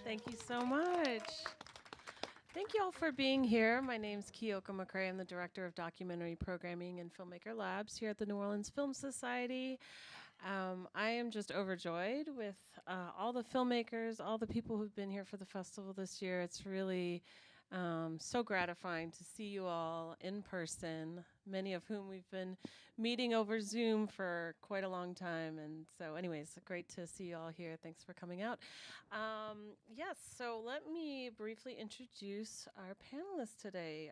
Thank you so much. Thank you all for being here. My name's Kiyoko McCrae. I'm the Director of Documentary Programming and Filmmaker Labs here at the New Orleans Film Society. I am just overjoyed with all the filmmakers, all the people who've been here for the festival this year. It's really so gratifying to see you all in person, many of whom we've been meeting over Zoom for quite a long time. And so anyways, great to see you all here. Thanks for coming out. Yes, so let me briefly introduce our panelists today.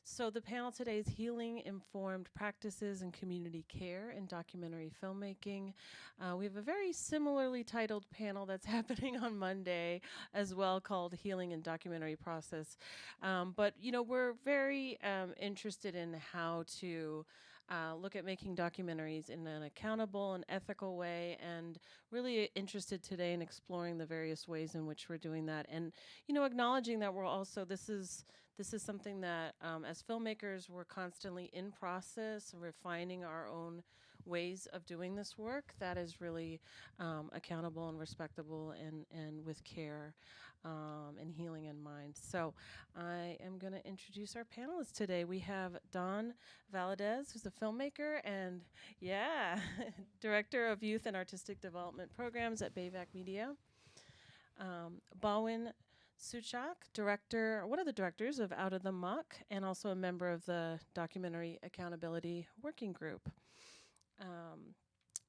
So the panel today is Healing Informed Practices in Community Care in Documentary Filmmaking. We have a very similarly titled panel that's happening on Monday as well, called Healing in Documentary Process. But, you know, we're very interested in how to look at making documentaries in an accountable and ethical way, and really interested today in exploring the various ways in which we're doing that. And, you know, acknowledging that we're also, this is something that as filmmakers, we're constantly in process, refining our own ways of doing this work that is really accountable and respectable and with care and healing in mind. So I am going to introduce our panelists today. We have Don Valadez, who's a filmmaker and, Director of Youth and Artistic Development Programs at BAVC Media. Bhawin Suchak, one of the directors of Outta the Muck, and also a member of the Documentary Accountability Working Group.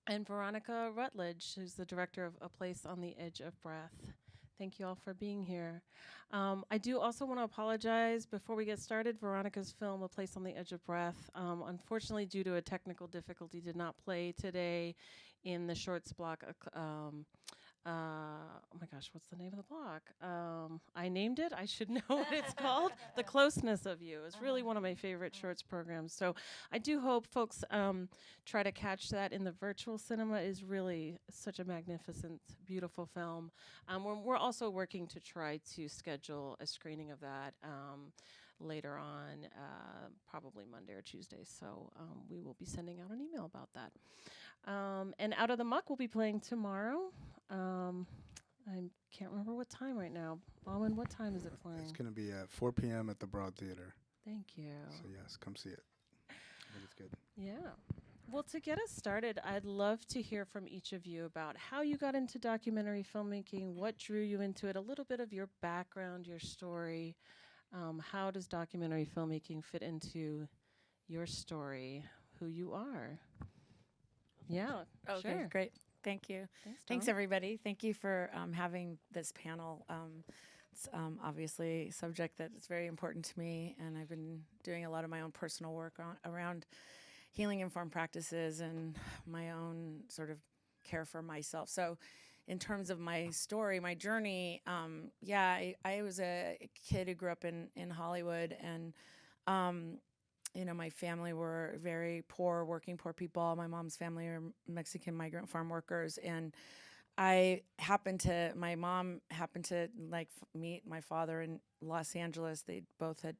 And Veronica Rutledge, who's the director of A Place on the Edge of Breath. Thank you all for being here. I do also want to apologize before we get started. Veronica's film, A Place on the Edge of Breath, unfortunately, due to a technical difficulty, did not play today in the shorts block. Oh my gosh, what's the name of the block? I named it. I should know what it's called. The Closeness of You. It's really one of my favorite shorts programs. So I do hope folks try to catch that in the virtual cinema. It is really such a magnificent, beautiful film. We're also working to try to schedule a screening of that later on, probably Monday or Tuesday. So we will be sending out an email about that. And Out of the Muck will be playing tomorrow. I can't remember what time right now. Bhawin, what time is it playing? It's going to be at 4 p.m. at the Broad Theater. Thank you. So yes, come see it. I think it's good. Yeah. Well, to get us started, I'd love to hear from each of you about how you got into documentary filmmaking, what drew you into it, a little bit of your background, your story. How does documentary filmmaking fit into your story, who you are? Yeah. Okay, sure. great. Thank you. Thanks, everybody. Thank you for having this panel. It's obviously a subject that is very important to me, and I've been doing a lot of my own personal work around healing informed practices and my own sort of care for myself. So in terms of my story, my journey, I was a kid who grew up in Hollywood, and you know, my family were very poor, working poor people. My mom's family are Mexican migrant farm workers, and my mom happened to meet my father in Los Angeles. They both had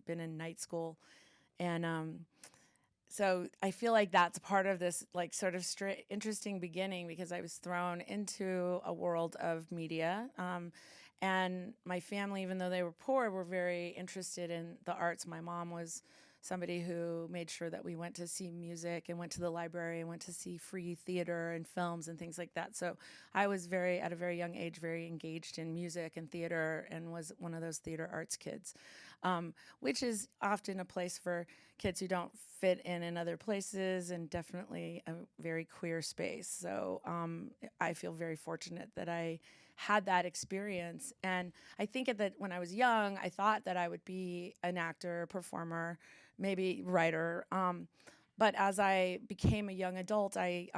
been in night school, and so I feel like that's part of this sort of interesting beginning, because I was thrown into a world of media, and my family, even though they were poor, were very interested in the arts. My mom was somebody who made sure that we went to see music and went to the library and went to see free theater and films and things like that. So I was at a very young age, very engaged in music and theater, and was one of those theater arts kids, which is often a place for kids who don't fit in other places, and definitely a very queer space. So I feel very fortunate that I had that experience. And I think that when I was young, I thought that I would be an actor, performer, maybe writer. But as I became a young adult, I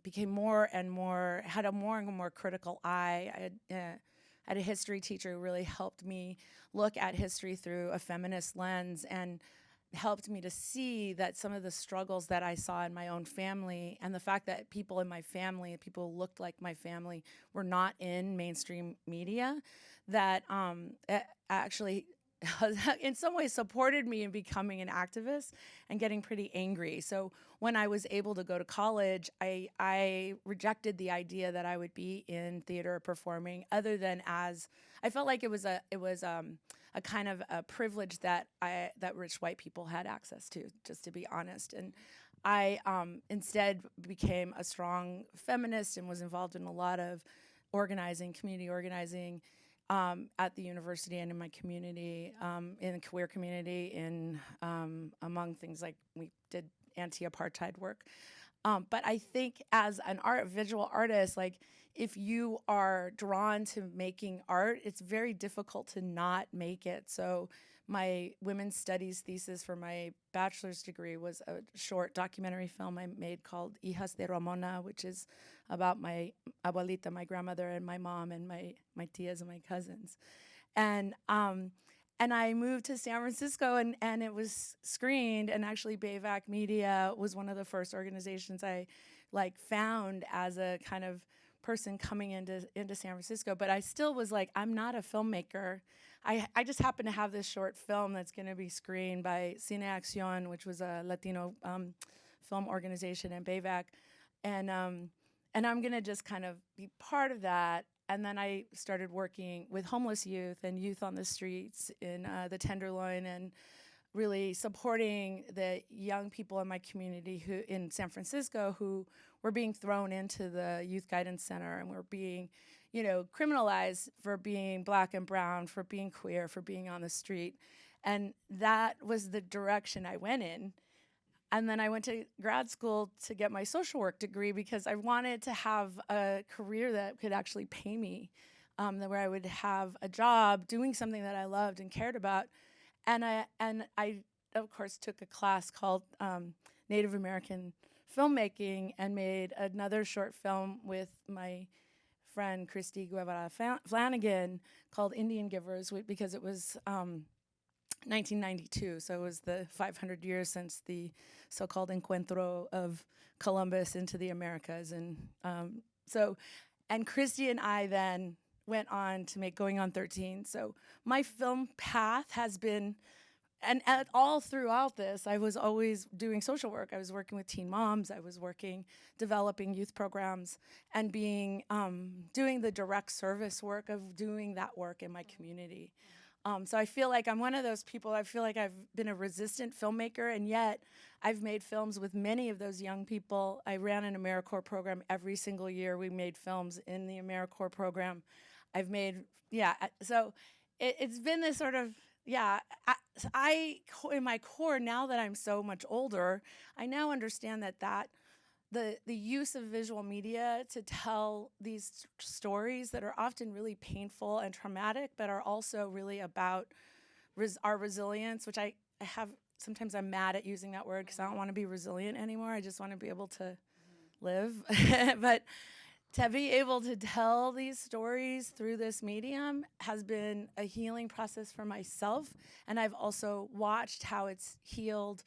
became had a more and more critical eye. I had a history teacher who really helped me look at history through a feminist lens, and helped me to see that some of the struggles that I saw in my own family, and the fact that people in my family, people who looked like my family, were not in mainstream media, that actually in some ways supported me in becoming an activist and getting pretty angry. So when I was able to go to college, I rejected the idea that I would be in theater or performing, other than as I felt like it was a kind of a privilege that rich white people had access to, just to be honest. And I instead became a strong feminist and was involved in a lot of organizing, community organizing, at the university and in my community, in the queer community, among things like we did anti-apartheid work. But I think as an visual artist, like if you are drawn to making art, it's very difficult to not make it. So my women's studies thesis for my bachelor's degree was a short documentary film I made called Hijas de Ramona, which is about my abuelita, my grandmother, and my mom, and my tias and my cousins. And I moved to San Francisco, and it was screened, and actually BAVC Media was one of the first organizations I found as a kind of person coming into San Francisco. But I still was like, I'm not a filmmaker. I just happen to have this short film that's going to be screened by Cine Acción, which was a Latino film organization in BAVC, and I'm going to just kind of be part of that. And then I started working with homeless youth and youth on the streets in the Tenderloin, and really supporting the young people in my community who in San Francisco who were being thrown into the Youth Guidance Center and were being, criminalized for being Black and brown, for being queer, for being on the street. And that was the direction I went in. And then I went to grad school to get my social work degree because I wanted to have a career that could actually pay me, where I would have a job doing something that I loved and cared about. And I of course, took a class called Native American Filmmaking and made another short film with my friend Christy Guevara Flanagan called Indian Givers, because it was 1992, so it was the 500 years since the so-called encuentro of Columbus into the Americas. And and Christy and I then went on to make Going on 13. So my film path has been, and all throughout this, I was always doing social work. I was working with teen moms. I was developing youth programs, and doing the direct service work of doing that work in my community. So I feel like I'm one of those people. I feel like I've been a resistant filmmaker, and yet I've made films with many of those young people. I ran an AmeriCorps program every single year. We made films in the AmeriCorps program. So it's been this sort of, I in my core, now that I'm so much older, I now understand that the use of visual media to tell these stories that are often really painful and traumatic, but are also really about our resilience, which I have, sometimes I'm mad at using that word because I don't want to be resilient anymore. I just want to be able to live. But to be able to tell these stories through this medium has been a healing process for myself. And I've also watched how it's healed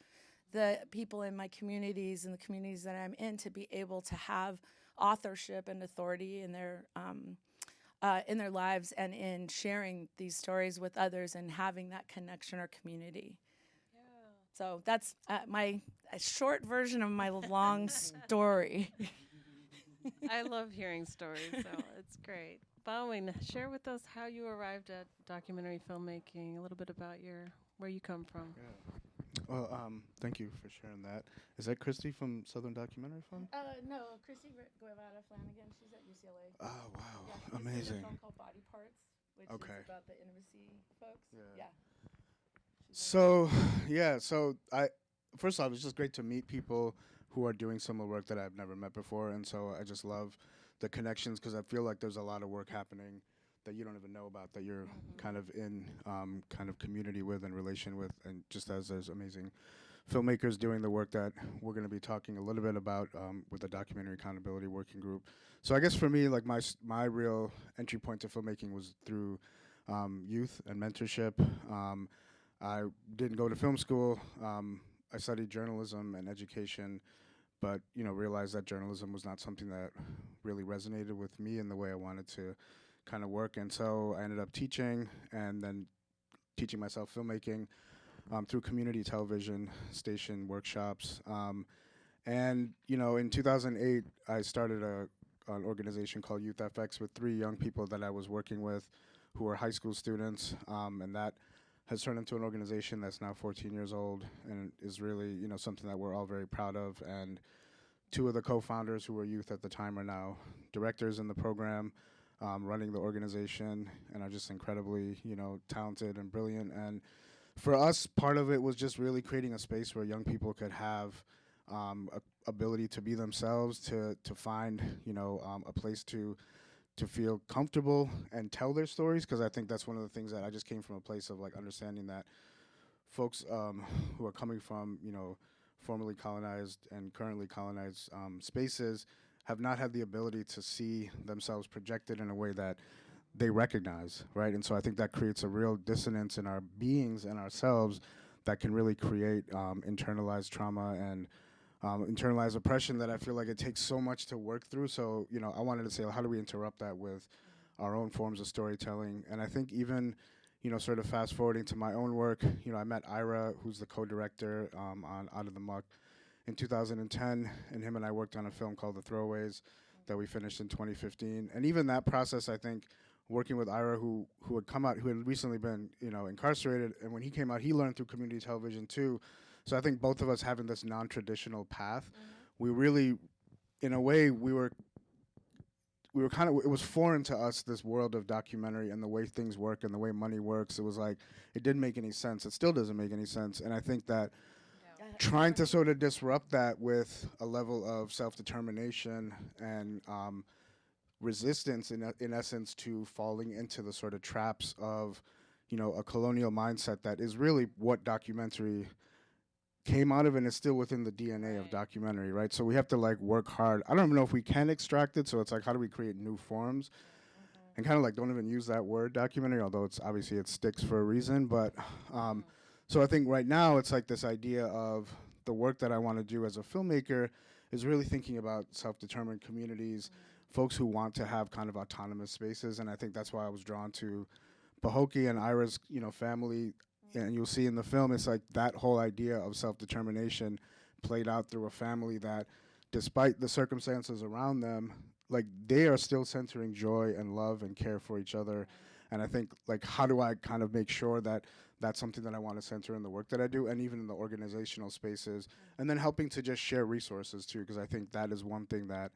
the people in my communities and the communities that I'm in to be able to have authorship and authority in their lives and in sharing these stories with others and having that connection or community. Yeah. So that's a short version of my long story. I love hearing stories, so it's great. Bhawin, share with us how you arrived at documentary filmmaking, a little bit about where you come from. Yeah. Well, thank you for sharing that. Is that Christy from Southern Documentary Fund? No, Christy Guevara Flanagan. She's at UCLA. Oh, wow. Yeah, Amazing. She's in a film called Body Parts, which is about the intimacy folks. Yeah. So first off, it's just great to meet people who are doing similar work that I've never met before, and so I just love the connections because I feel like there's a lot of work happening that you don't even know about, that you're kind of in kind of community with and relation with, and just as there's amazing filmmakers doing the work that we're going to be talking a little bit about with the Documentary Accountability Working Group. So I guess for me, like my real entry point to filmmaking was through youth and mentorship. I didn't go to film school. I studied journalism and education, but realized that journalism was not something that really resonated with me in the way I wanted to kind of work. And so I ended up teaching, and then teaching myself filmmaking through community television station workshops. And, you know, in 2008, I started an organization called Youth FX with 3 young people that I was working with who were high school students. And that has turned into an organization that's now 14 years old and is really, you know, something that we're all very proud of. And 2 of the co-founders who were youth at the time are now directors in the program, running the organization, and are just incredibly, you know, talented and brilliant. And for us, part of it was just really creating a space where young people could have ability to be themselves, to find, you know, a place to feel comfortable and tell their stories, because I think that's one of the things that I just came from a place of like understanding that folks who are coming from, you know, formerly colonized and currently colonized spaces have not had the ability to see themselves projected in a way that they recognize, right? And so I think that creates a real dissonance in our beings and ourselves that can really create internalized trauma and internalized oppression that I feel like it takes so much to work through. So, you know, I wanted to say, how do we interrupt that with our own forms of storytelling? And I think even, you know, sort of fast forwarding to my own work, you know, I met Ira, who's the co-director on Outta the Muck in 2010, and him and I worked on a film called The Throwaways that we finished in 2015. And even that process, I think, working with Ira, who had come out, who had recently been, you know, incarcerated, and when he came out, he learned through community television too. So I think both of us having this non-traditional path, we really, in a way, we were kind of, it was foreign to us, this world of documentary and the way things work and the way money works. It was like, it didn't make any sense. It still doesn't make any sense. And I think that trying to sort of disrupt that with a level of self-determination and resistance, in essence, to falling into the sort of traps of, you know, a colonial mindset that is really what documentary came out of and is still within the DNA of documentary, right? So we have to like work hard. I don't even know if we can extract it, so it's like, how do we create new forms? And kind of like don't even use that word documentary, although it's obviously it sticks for a reason. But so I think right now it's like this idea of the work that I want to do as a filmmaker is really thinking about self-determined communities, folks who want to have kind of autonomous spaces. And I think that's why I was drawn to Bahoki and Ira's, you know, family. And you'll see in the film, it's like that whole idea of self-determination played out through a family that, despite the circumstances around them, like they are still centering joy and love and care for each other. And I think, like, how do I kind of make sure that that's something that I want to center in the work that I do, and even in the organizational spaces, and then helping to just share resources too, because I think that is one thing that,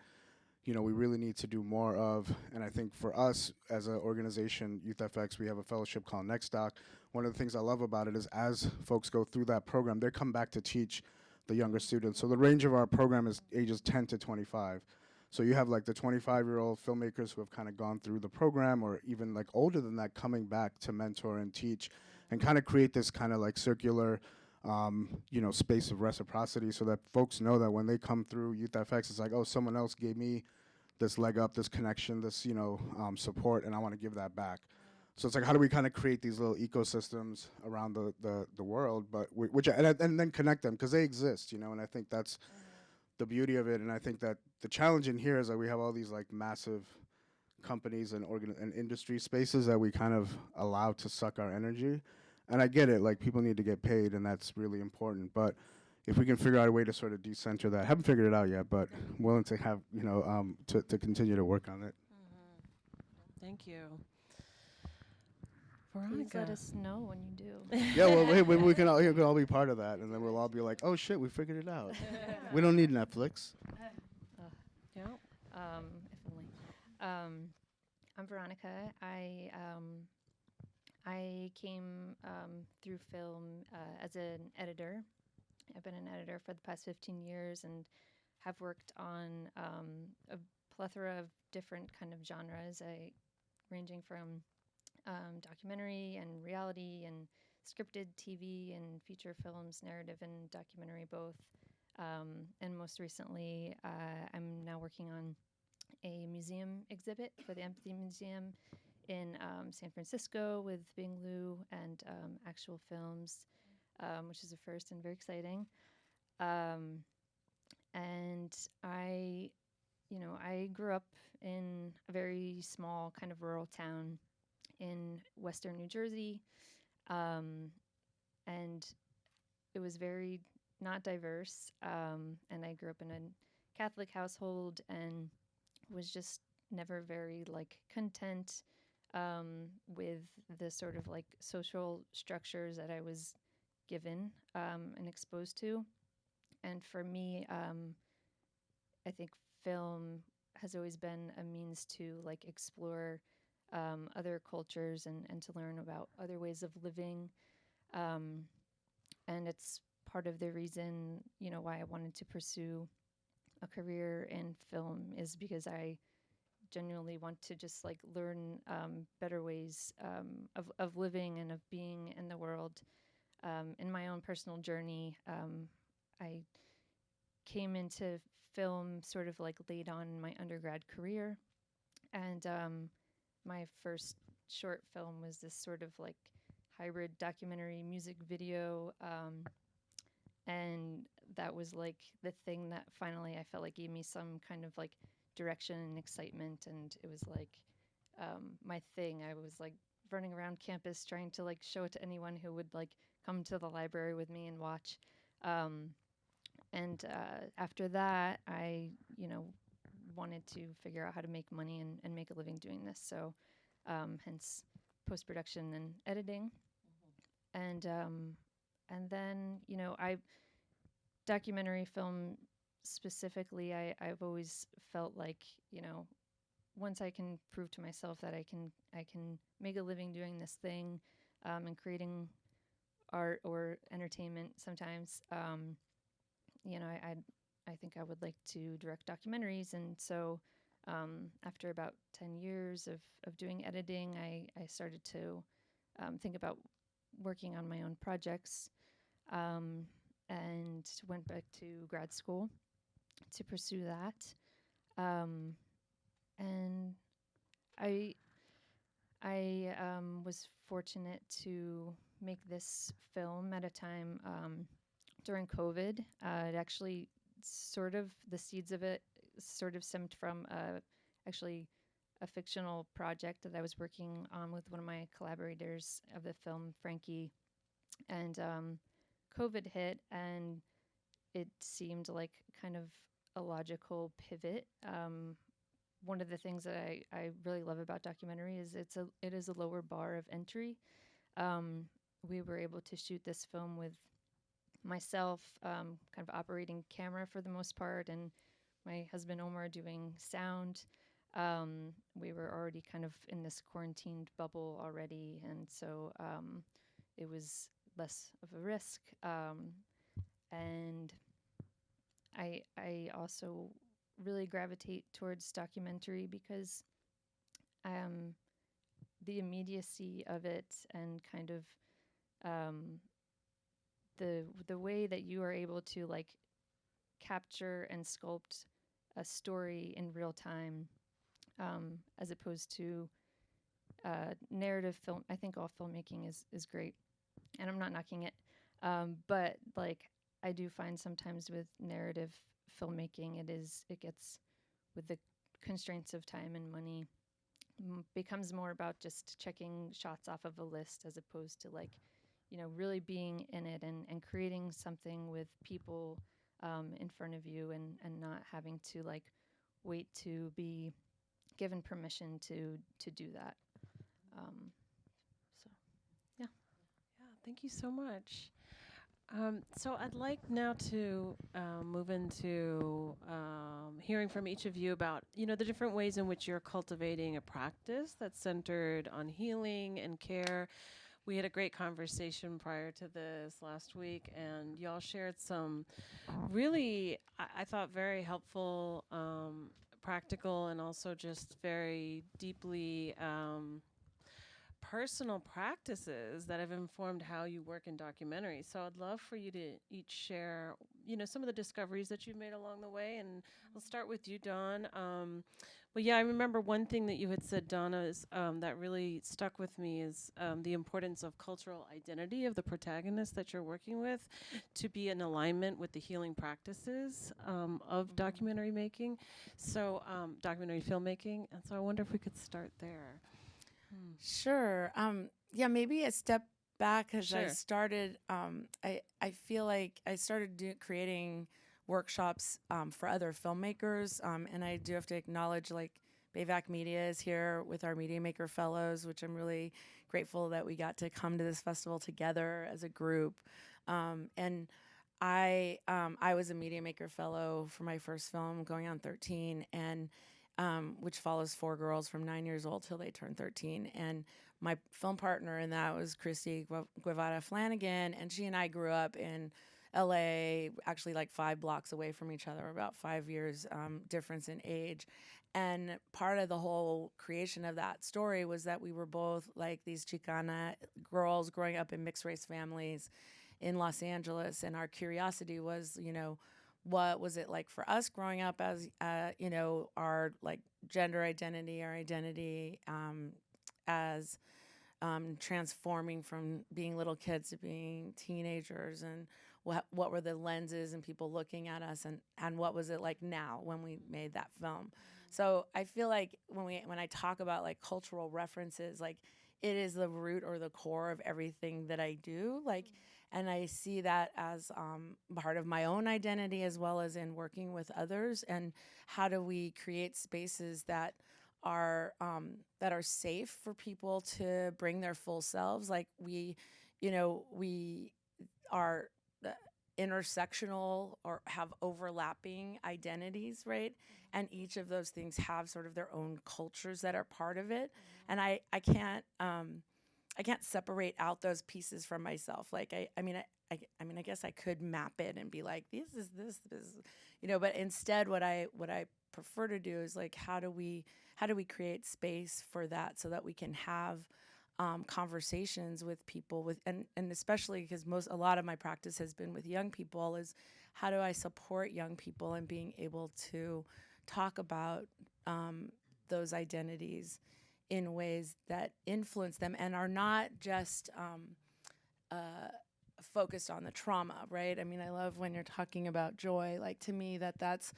you know, we really need to do more of. And I think for us as an organization, Youth FX, we have a fellowship called Next Doc. One of the things I love about it is as folks go through that program, they come back to teach the younger students. So the range of our program is ages 10 to 25. So you have like the 25-year-old filmmakers who have kind of gone through the program, or even like older than that, coming back to mentor and teach and kind of create this kind of like circular you know, space of reciprocity, so that folks know that when they come through Youth FX, it's like, oh, someone else gave me this leg up, this connection, this, you know, support, and I want to give that back. So it's like, how do we kind of create these little ecosystems around the world, but and then connect them, because they exist, you know, and I think that's the beauty of it. And I think that the challenge in here is that we have all these like massive companies and industry spaces that we kind of allow to suck our energy. And I get it, like people need to get paid, and that's really important. But if we can figure out a way to sort of decenter that, haven't figured it out yet, but willing to have, you know, to continue to work on it. Thank you. Please Veronica. let us know when you do. Yeah, well, maybe we can all be part of that, and then we'll all be like, oh shit, we figured it out. We don't need Netflix. Yeah. If only. I'm Veronica. I came through film as an editor. I've been an editor for the past 15 years and have worked on a plethora of different kind of genres, ranging from documentary and reality and scripted TV and feature films, narrative and documentary both. And most recently, I'm now working on a museum exhibit for the Empathy Museum in San Francisco with Bing Liu and Actual Films, which is a first and very exciting. And I grew up in a very small kind of rural town in western New Jersey. And it was very not diverse. And I grew up in a Catholic household and was just never very like content with the sort of like social structures that I was given and exposed to. And for me, I think film has always been a means to like explore other cultures and to learn about other ways of living. And it's part of the reason, you know, why I wanted to pursue a career in film is because I genuinely want to just like learn better ways of living and of being in the world. In my own personal journey, I came into film sort of like late on in my undergrad career. And my first short film was this sort of like hybrid documentary music video. And that was like the thing that finally I felt like gave me some kind of like direction and excitement. And it was like my thing. I was like running around campus trying to like show it to anyone who would like come to the library with me and watch. And after that, I, you know, wanted to figure out how to make money and make a living doing this. So hence post-production and editing. And then, you know, documentary film specifically, I've always felt like, you know, once I can prove to myself that I can make a living doing this thing and creating art or entertainment sometimes, you know, I think I would like to direct documentaries. And so after about 10 years of doing editing, I started to think about working on my own projects and went back to grad school to pursue that. And I was fortunate to make this film at a time during COVID. It actually sort of, the seeds of it sort of stemmed from actually a fictional project that I was working on with one of my collaborators of the film, Frankie. And COVID hit, and it seemed like kind of a logical pivot. One of the things that I really love about documentary is it is a lower bar of entry. We were able to shoot this film with myself kind of operating camera for the most part, and my husband Omar doing sound. We were already kind of in this quarantined bubble already, and so it was less of a risk. And I also really gravitate towards documentary because the immediacy of it and kind of the way that you are able to like capture and sculpt a story in real time, as opposed to narrative film. I think all filmmaking is great, and I'm not knocking it, but like I do find sometimes with narrative filmmaking, it gets, with the constraints of time and money, becomes more about just checking shots off of a list as opposed to like, you know, really being in it and creating something with people in front of you and not having to like wait to be given permission to do that. So, yeah. Yeah, thank you so much. So I'd like now to move into hearing from each of you about, you know, the different ways in which you're cultivating a practice that's centered on healing and care. We had a great conversation prior to this last week, and y'all shared some really, I thought, very helpful, practical, and also just very deeply personal practices that have informed how you work in documentaries. So I'd love for you to each share, you know, some of the discoveries that you've made along the way. And I'll start with you, Dawn. Well, yeah, I remember one thing that you had said, Donna, is that really stuck with me is the importance of cultural identity of the protagonist that you're working with to be in alignment with the healing practices of documentary making, so documentary filmmaking. And so I wonder if we could start there. Sure. Yeah, maybe a step back because I Sure. started. I feel like I started creating workshops for other filmmakers, and I do have to acknowledge like BAVC Media is here with our Media Maker Fellows, which I'm really grateful that we got to come to this festival together as a group. And I was a Media Maker Fellow for my first film, going on 13, and which follows 4 girls from 9 years old till they turn 13. And my film partner in that was Christy Guevara Flanagan, and she and I grew up in LA, actually like 5 blocks away from each other, about 5 years difference in age. And part of the whole creation of that story was that we were both like these Chicana girls growing up in mixed race families in Los Angeles. And our curiosity was, what was it like for us growing up as, our like gender identity, our identity as transforming from being little kids to being teenagers, and what were the lenses and people looking at us, and what was it like now when we made that film. So I feel like when I talk about like cultural references, like it is the root or the core of everything that I do, like, and I see that as part of my own identity as well as in working with others. And how do we create spaces that are safe for people to bring their full selves? Like we are intersectional or have overlapping identities, right? And each of those things have sort of their own cultures that are part of it. And I can't separate out those pieces from myself. Like I guess I could map it and be like, this is, but instead what I prefer to do is like, how do we create space for that so that we can have conversations with people and especially because a lot of my practice has been with young people, is how do I support young people in being able to talk about those identities in ways that influence them and are not just focused on the trauma, right? I mean, I love when you're talking about joy. Like to me, that's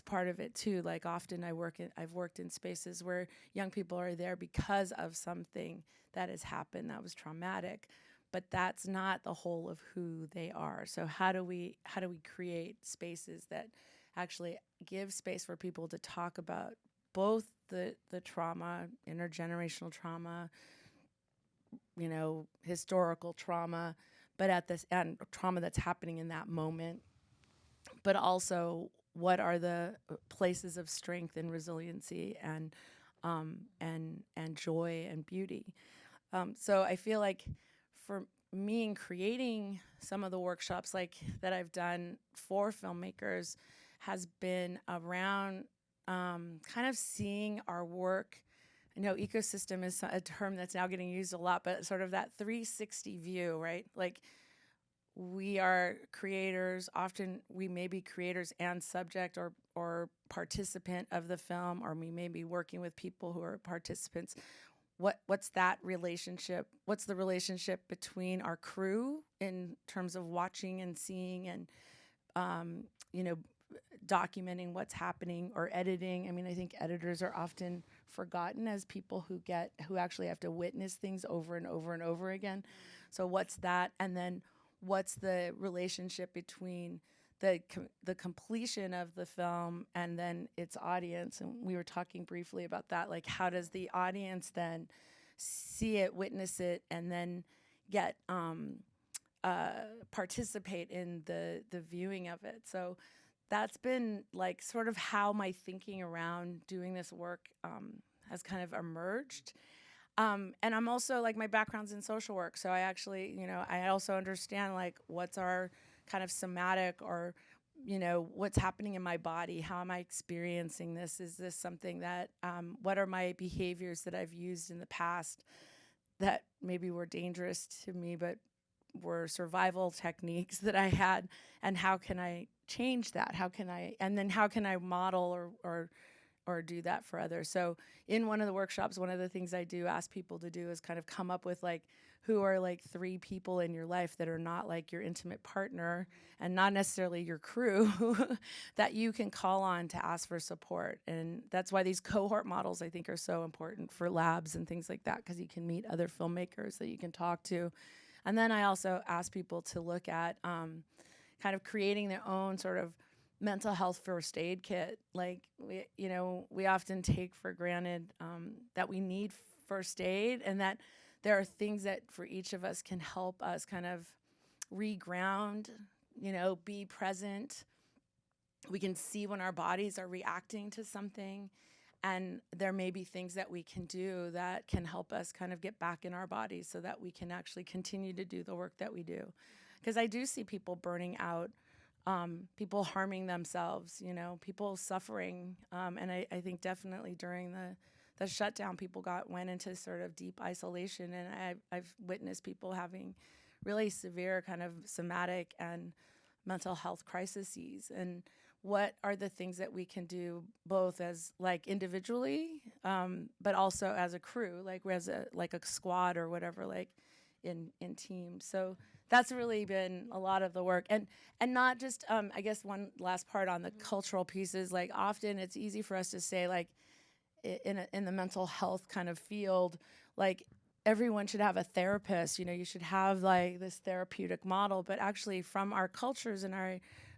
part of it too. Like often I've worked in spaces where young people are there because of something that has happened that was traumatic, but that's not the whole of who they are. So how do we create spaces that actually give space for people to talk about both the trauma, intergenerational trauma, historical trauma, but and trauma that's happening in that moment, but also what are the places of strength and resiliency and joy and beauty. So I feel like for me in creating some of the workshops like that I've done for filmmakers has been around kind of seeing our work. I know ecosystem is a term that's now getting used a lot, but sort of that 360 view, right? Like we are creators. Often we may be creators and subject or participant of the film, or we may be working with people who are participants. What's that relationship? What's the relationship between our crew in terms of watching and seeing and, documenting what's happening, or editing? I mean, I think editors are often forgotten as people who actually have to witness things over and over and over again. So what's that? And then what's the relationship between the completion of the film and then its audience? And we were talking briefly about that. Like, how does the audience then see it, witness it, and then get participate in the viewing of it? So that's been like sort of how my thinking around doing this work has kind of emerged. And I'm also like, my background's in social work. So I actually, I also understand like what's our kind of somatic or, what's happening in my body. How am I experiencing this? Is this something that, what are my behaviors that I've used in the past that maybe were dangerous to me, but were survival techniques that I had, and how can I change that? How can I model or do that for others? So in one of the workshops, one of the things I do ask people to do is kind of come up with like, who are like 3 people in your life that are not like your intimate partner and not necessarily your crew that you can call on to ask for support. And that's why these cohort models I think are so important for labs and things like that, because you can meet other filmmakers that you can talk to. And then I also ask people to look at kind of creating their own sort of mental health first aid kit. Like, we often take for granted that we need first aid, and that there are things that for each of us can help us kind of reground, be present. We can see when our bodies are reacting to something, and there may be things that we can do that can help us kind of get back in our bodies so that we can actually continue to do the work that we do. Because I do see people burning out, people harming themselves, people suffering. And I think definitely during the shutdown, people went into sort of deep isolation, and I've witnessed people having really severe kind of somatic and mental health crises. And what are the things that we can do both as like individually, but also as a crew, like as a squad or whatever, like in teams. So that's really been a lot of the work, and not just I guess one last part on the cultural pieces. Like, often it's easy for us to say, like, in the mental health kind of field, like, everyone should have a therapist, you should have like this therapeutic model. But actually, from our cultures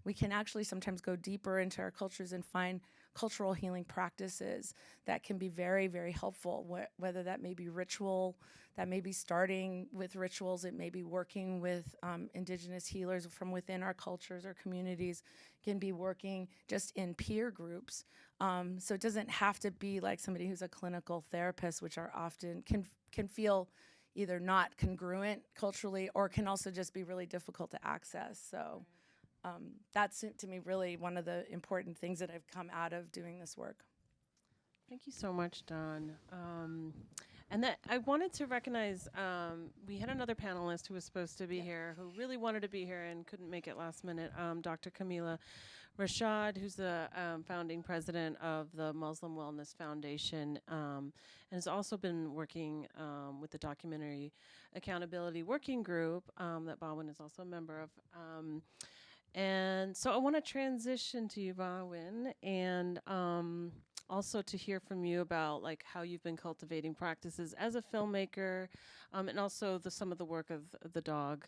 we can actually sometimes go deeper into our cultures and find cultural healing practices that can be very, very helpful, whether that may be ritual, that may be starting with rituals, it may be working with indigenous healers from within our cultures or communities, can be working just in peer groups. So it doesn't have to be like somebody who's a clinical therapist, which are often can feel either not congruent culturally, or can also just be really difficult to access. So that's, to me, really one of the important things that have come out of doing this work. Thank you so much, Dawn. And that I wanted to recognize, we had another panelist who was supposed to be here, who really wanted to be here and couldn't make it last minute, Dr. Camila Rashad, who's the founding president of the Muslim Wellness Foundation, and has also been working with the Documentary Accountability Working Group that Bhawin is also a member of. And so I want to transition to you, Bhawin, and also to hear from you about like how you've been cultivating practices as a filmmaker, and also some of the work of the dog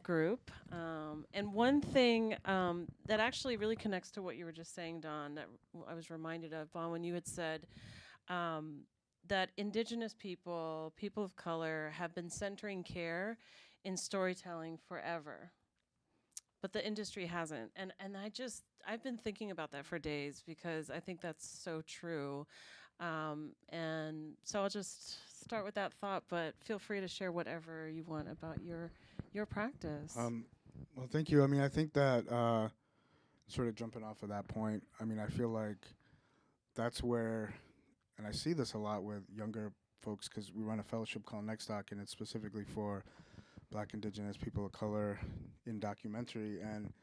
group. And one thing that actually really connects to what you were just saying, Dawn, that I was reminded of, when you had said that indigenous people of color, have been centering care in storytelling forever. But the industry hasn't. And I've been thinking about that for days, because I think that's so true. And so I'll just start with that thought, but feel free to share whatever you want about your practice. Well, thank you. I mean, I think that sort of jumping off of that point, I mean, I feel like that's where, and I see this a lot with younger folks, because we run a fellowship called Next Doc, and it's specifically for Black, Indigenous, people of color in documentary. And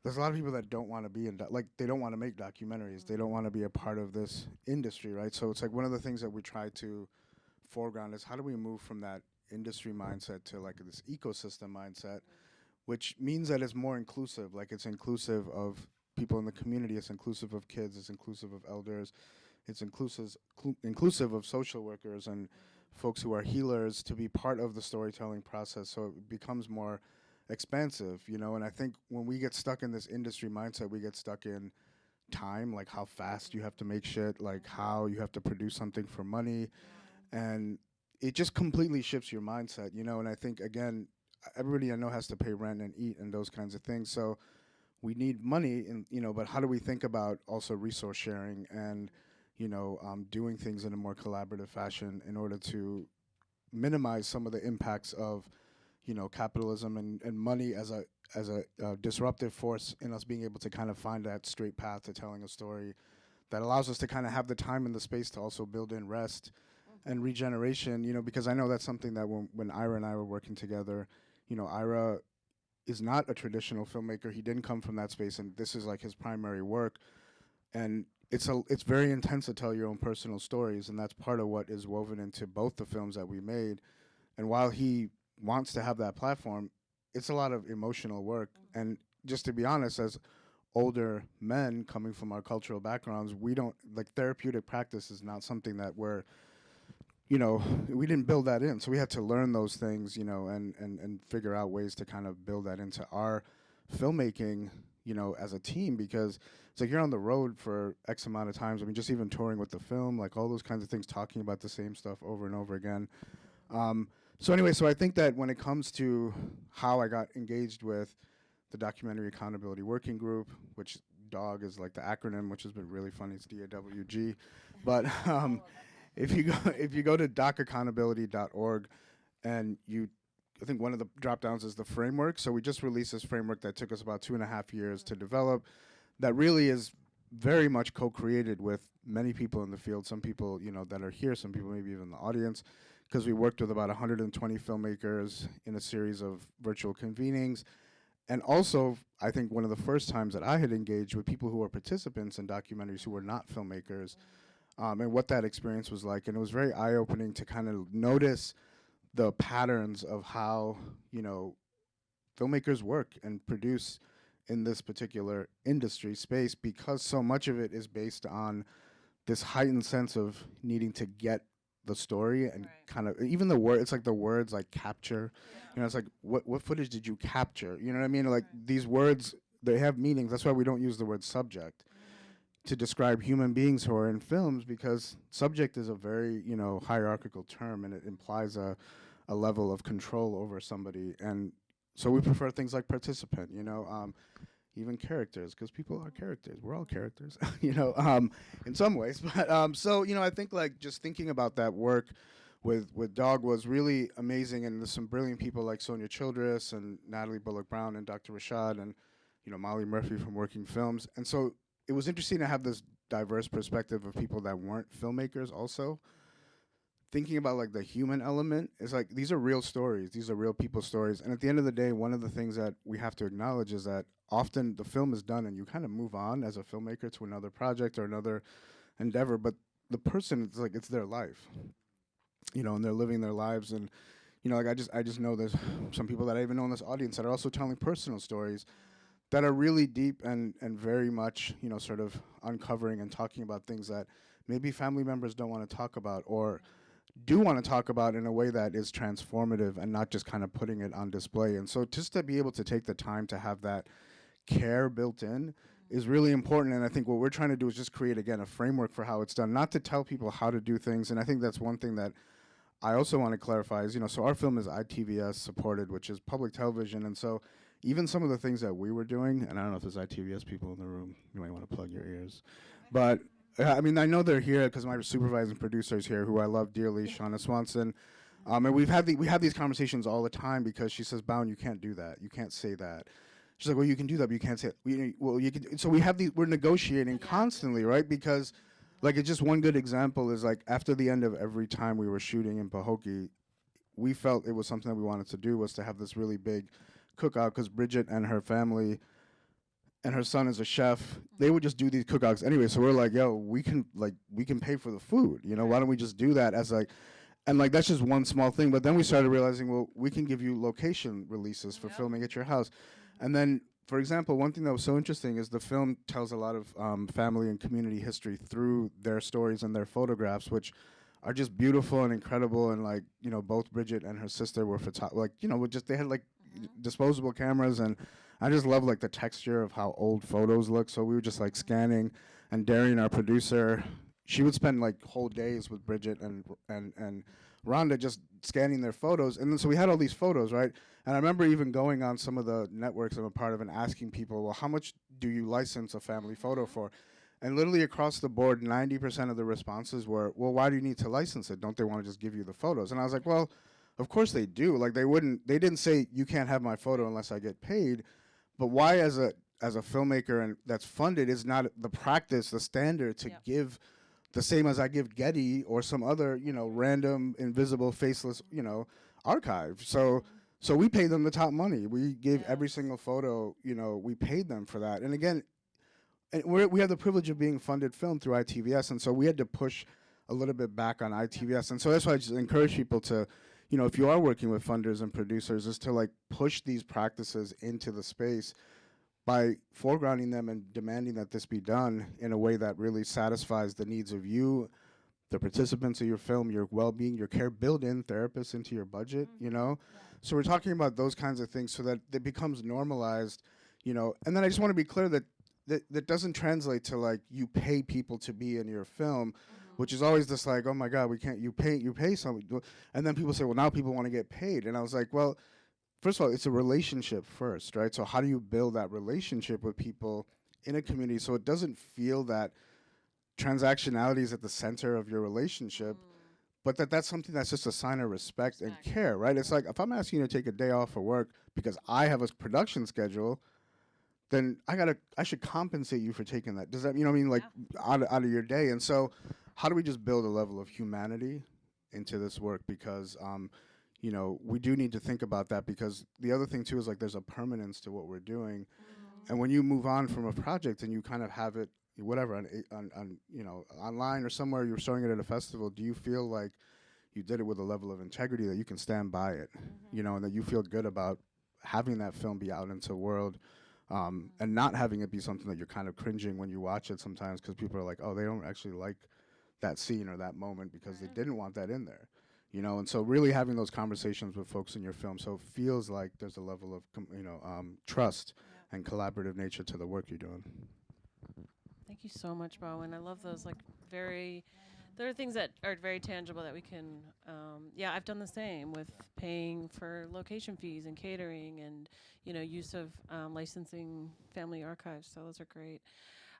there's a lot of people that don't want to be they don't want to make documentaries. They don't want to be a part of this industry, right? So it's like one of the things that we try to foreground is, how do we move from that industry mindset to like this ecosystem mindset, which means that it's more inclusive. Like, it's inclusive of people in the community, it's inclusive of kids, it's inclusive of elders, it's inclusive of social workers and folks who are healers to be part of the storytelling process, so it becomes more expansive, And I think when we get stuck in this industry mindset, we get stuck in time, like how fast you have to make shit, like how you have to produce something for money, and it just completely shifts your mindset, And I think, again, everybody I know has to pay rent and eat and those kinds of things, so we need money, and but how do we think about also resource sharing and doing things in a more collaborative fashion in order to minimize some of the impacts of, capitalism and money as a disruptive force in us being able to kind of find that straight path to telling a story that allows us to kind of have the time and the space to also build in rest and regeneration, because I know that's something that when Ira and I were working together, Ira is not a traditional filmmaker. He didn't come from that space, and this is like his primary work. And it's very intense to tell your own personal stories, and that's part of what is woven into both the films that we made. And while he wants to have that platform, it's a lot of emotional work. And just to be honest, as older men coming from our cultural backgrounds, we don't, like, therapeutic practice is not something that we're we didn't build that in. So we had to learn those things, and figure out ways to kind of build that into our filmmaking, as a team, because it's like you're on the road for X amount of times. I mean, just even touring with the film, like all those kinds of things, talking about the same stuff over and over again. So anyway, so I think that when it comes to how I got engaged with the Documentary Accountability Working Group, which DOG is like the acronym, which has been really funny. It's DAWG. But if you go to docaccountability.org, and I think one of the drop downs is the framework. So we just released this framework that took us about 2.5 years to develop, that really is very much co-created with many people in the field, some people that are here, some people maybe even in the audience, because we worked with about 120 filmmakers in a series of virtual convenings. And also, I think one of the first times that I had engaged with people who were participants in documentaries who were not filmmakers, and what that experience was like. And it was very eye-opening to kind of notice the patterns of how, filmmakers work and produce in this particular industry space, because so much of it is based on this heightened sense of needing to get the story and kind of even the word. It's like the words like capture. It's like what footage did you capture? You know what I mean? Like these words, they have meanings. That's why we don't use the word subject to describe human beings who are in films, because subject is a very hierarchical term, and it implies a level of control over somebody. And so we prefer things like participant. Even characters, because people are characters. We're all characters, in some ways. But so I think like just thinking about that work with DOG was really amazing, and there's some brilliant people like Sonia Childress and Natalie Bullock Brown and Dr. Rashad and Molly Murphy from Working Films. And so it was interesting to have this diverse perspective of people that weren't filmmakers also. Thinking about like the human element is like, these are real stories. These are real people's stories. And at the end of the day, one of the things that we have to acknowledge is that often the film is done and you kind of move on as a filmmaker to another project or another endeavor. But the person, it's like, it's their life, and they're living their lives. And, like I just know there's some people that I even know in this audience that are also telling personal stories that are really deep and very much, sort of uncovering and talking about things that maybe family members don't want to talk about, or do want to talk about in a way that is transformative and not just kind of putting it on display. And so just to be able to take the time to have that care built in is really important. And I think what we're trying to do is just create, again, a framework for how it's done, not to tell people how to do things. And I think that's one thing that I also want to clarify is, so our film is ITVS supported, which is public television. And so even some of the things that we were doing, and I don't know if there's ITVS people in the room, you might want to plug your ears, but I mean, I know they're here because my supervising producer is here, who I love dearly, Shauna Swanson. And we have these conversations all the time, because she says, Bhawin, you can't do that. You can't say that. She's like, well, you can do that, but you can't say it. Well, you can. So we're negotiating constantly, right? Because, like, it's just one good example is, like, after the end of every time we were shooting in Pahokee, we felt it was something that we wanted to do, was to have this really big cookout, because Bridget and her family and her son is a chef. They would just do these cookouts anyway. So we're like, yo, we can pay for the food. Why don't we just do that as like, and like that's just one small thing. But then we started realizing, well, we can give you location releases for filming at your house. And then, for example, one thing that was so interesting is the film tells a lot of family and community history through their stories and their photographs, which are just beautiful and incredible. And like, both Bridget and her sister were they had like disposable cameras, and I just love like the texture of how old photos look. So we were just like scanning, and Darian, our producer, she would spend like whole days with Bridget and Rhonda just scanning their photos. And then so we had all these photos, right? And I remember even going on some of the networks I'm a part of and asking people, well, how much do you license a family photo for? And literally across the board, 90% of the responses were, well, why do you need to license it? Don't they want to just give you the photos? And I was like, well, of course they do. Like they didn't say you can't have my photo unless I get paid. But why, as a filmmaker and that's funded, is not the practice, the standard to give the same as I give Getty or some other, random, invisible, faceless, archive. So we paid them the top money. We gave every single photo, we paid them for that. And again, and we have the privilege of being funded film through ITVS, and so we had to push a little bit back on ITVS. And so that's why I just encourage people to, if you are working with funders and producers, is to like push these practices into the space by foregrounding them and demanding that this be done in a way that really satisfies the needs of you, the participants of your film, your well-being, your care, build in therapists into your budget, you know? So we're talking about those kinds of things so that it becomes normalized, you know? And then I just want to be clear that that doesn't translate to like you pay people to be in your film, which is always just like, oh my God, we can't, you pay somebody. And then people say, well, now people want to get paid. And I was like, well, first of all, it's a relationship first, right? So how do you build that relationship with people in a community so it doesn't feel that transactionality is at the center of your relationship, but that's something that's just a sign of respect and care, right? It's like if I'm asking you to take a day off for work because I have a production schedule, then I should compensate you for taking that. Does that, you know what I mean? Like out of your day. And so how do we just build a level of humanity into this work? Because, you know, we do need to think about that, because the other thing too is like there's a permanence to what we're doing. And when you move on from a project and you kind of have it, whatever, on you know, online or somewhere, you're showing it at a festival, do you feel like you did it with a level of integrity that you can stand by it, you know, and that you feel good about having that film be out into the world? And not having it be something that you're kind of cringing when you watch it sometimes because people are like, oh, they don't actually like that scene or that moment because they didn't want that in there, you know? And so really having those conversations with folks in your film so it feels like there's a level of, you know, trust and collaborative nature to the work you're doing. Thank you so much, Bhawin. I love those, like, there are things that are very tangible that we can, I've done the same with paying for location fees and catering and, you know, use of licensing family archives. So those are great.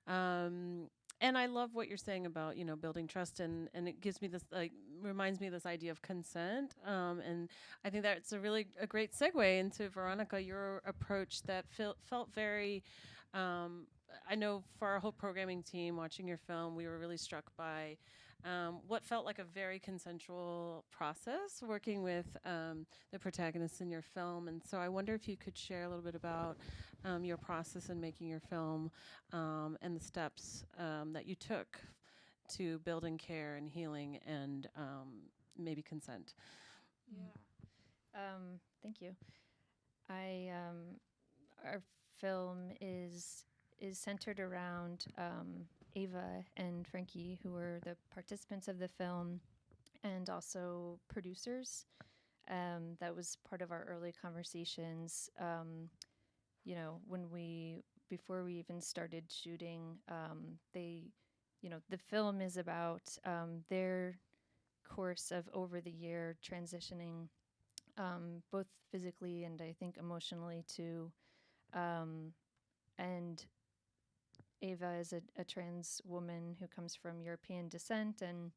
And I love what you're saying about, you know, building trust, and it gives me this, like, reminds me of this idea of consent. And I think that's a great segue into, Veronica, your approach that felt very, I know for our whole programming team watching your film, we were really struck by what felt like a very consensual process working with the protagonists in your film. And so I wonder if you could share a little bit about your process in making your film and the steps that you took to building care and healing and maybe consent. Thank you. Our film is centered around Ava and Frankie, who were the participants of the film and also producers. That was part of our early conversations. You know, before we even started shooting, the film is about their course of over the year transitioning, both physically and I think emotionally too. And Ava is a trans woman who comes from European descent, and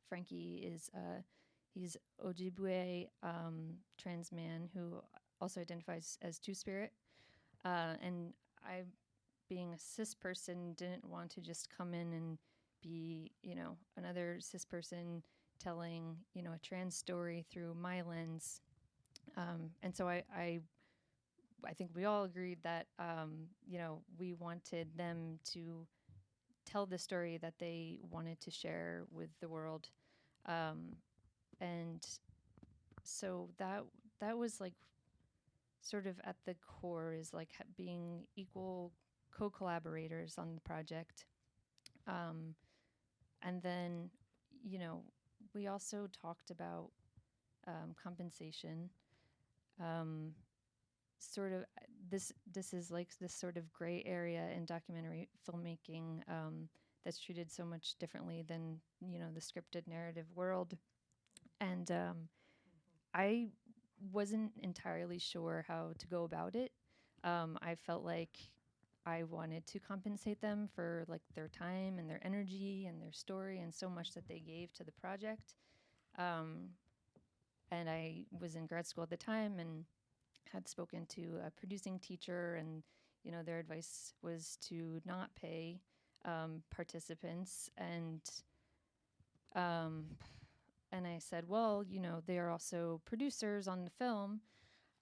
Frankie is he's Ojibwe trans man who also identifies as Two-Spirit. And I, being a cis person, didn't want to just come in and be, you know, another cis person telling, you know, a trans story through my lens. And so I think we all agreed that, you know, we wanted them to tell the story that they wanted to share with the world. And so that was like sort of at the core, is like being equal co-collaborators on the project. And then, you know, we also talked about compensation. Sort of this is like this sort of gray area in documentary filmmaking that's treated so much differently than, you know, the scripted narrative world. And I wasn't entirely sure how to go about it. I felt like I wanted to compensate them for like their time and their energy and their story and so much that they gave to the project. And I was in grad school at the time and had spoken to a producing teacher, and, you know, their advice was to not pay participants. And I said, well, you know, they are also producers on the film.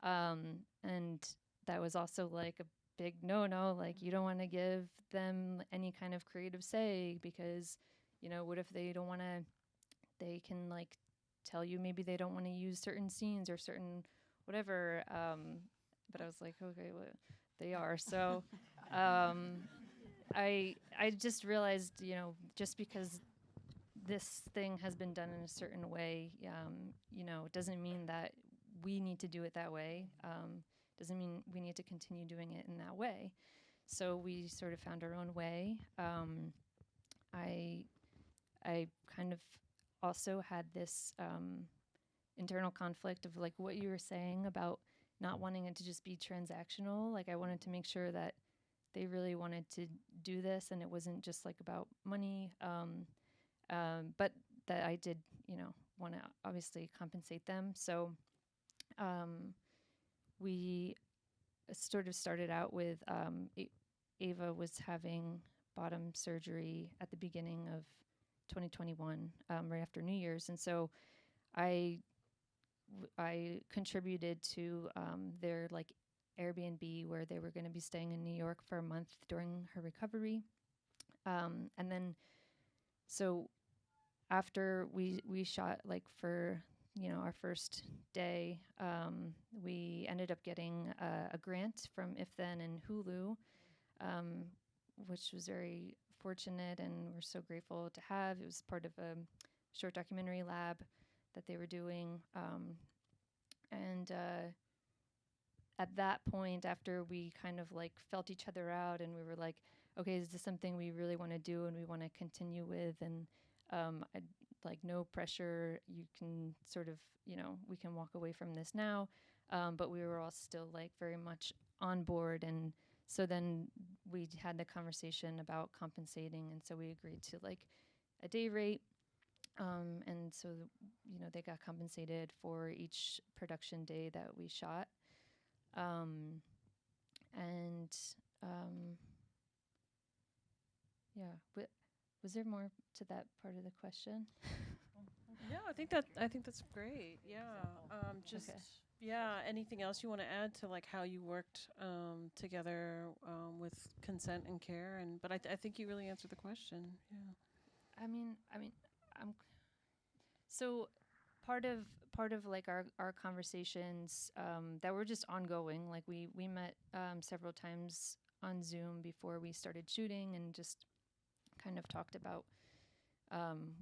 And that was also like a big no-no. Like, you don't want to give them any kind of creative say because, you know, what if they don't want to, they can like tell you maybe they don't want to use certain scenes or certain whatever. But I was like, okay, well, they are. So I just realized, you know, just because this thing has been done in a certain way, it doesn't mean that we need to do it that way. Doesn't mean we need to continue doing it in that way. So we sort of found our own way. I kind of also had this internal conflict of like what you were saying about not wanting it to just be transactional. Like I wanted to make sure that they really wanted to do this and it wasn't just like about money. But that I did, want to obviously compensate them. So we sort of started out with Ava was having bottom surgery at the beginning of 2021, right after New Year's. And so I contributed to their like Airbnb where they were going to be staying in New York for a month during her recovery. And then, so after we shot like for, our first day, we ended up getting a grant from If Then and Hulu, which was very fortunate and we're so grateful to have. It was part of a short documentary lab that they were doing. And at that point, after we kind of like felt each other out and we were like, okay, is this something we really want to do and we want to continue with? And like no pressure, you can sort of, we can walk away from this now. But we were all still like very much on board. And so then we had the conversation about compensating. And so we agreed to like a day rate. And so, they got compensated for each production day that we shot. Was there more to that part of the question? Yeah, I think that's great. Yeah. Just Okay. yeah. Anything else you want to add to like how you worked together with consent and care? But I think you really answered the question. Yeah. I mean, so part of like our conversations that were just ongoing. Like we met several times on Zoom before we started shooting and just kind of talked about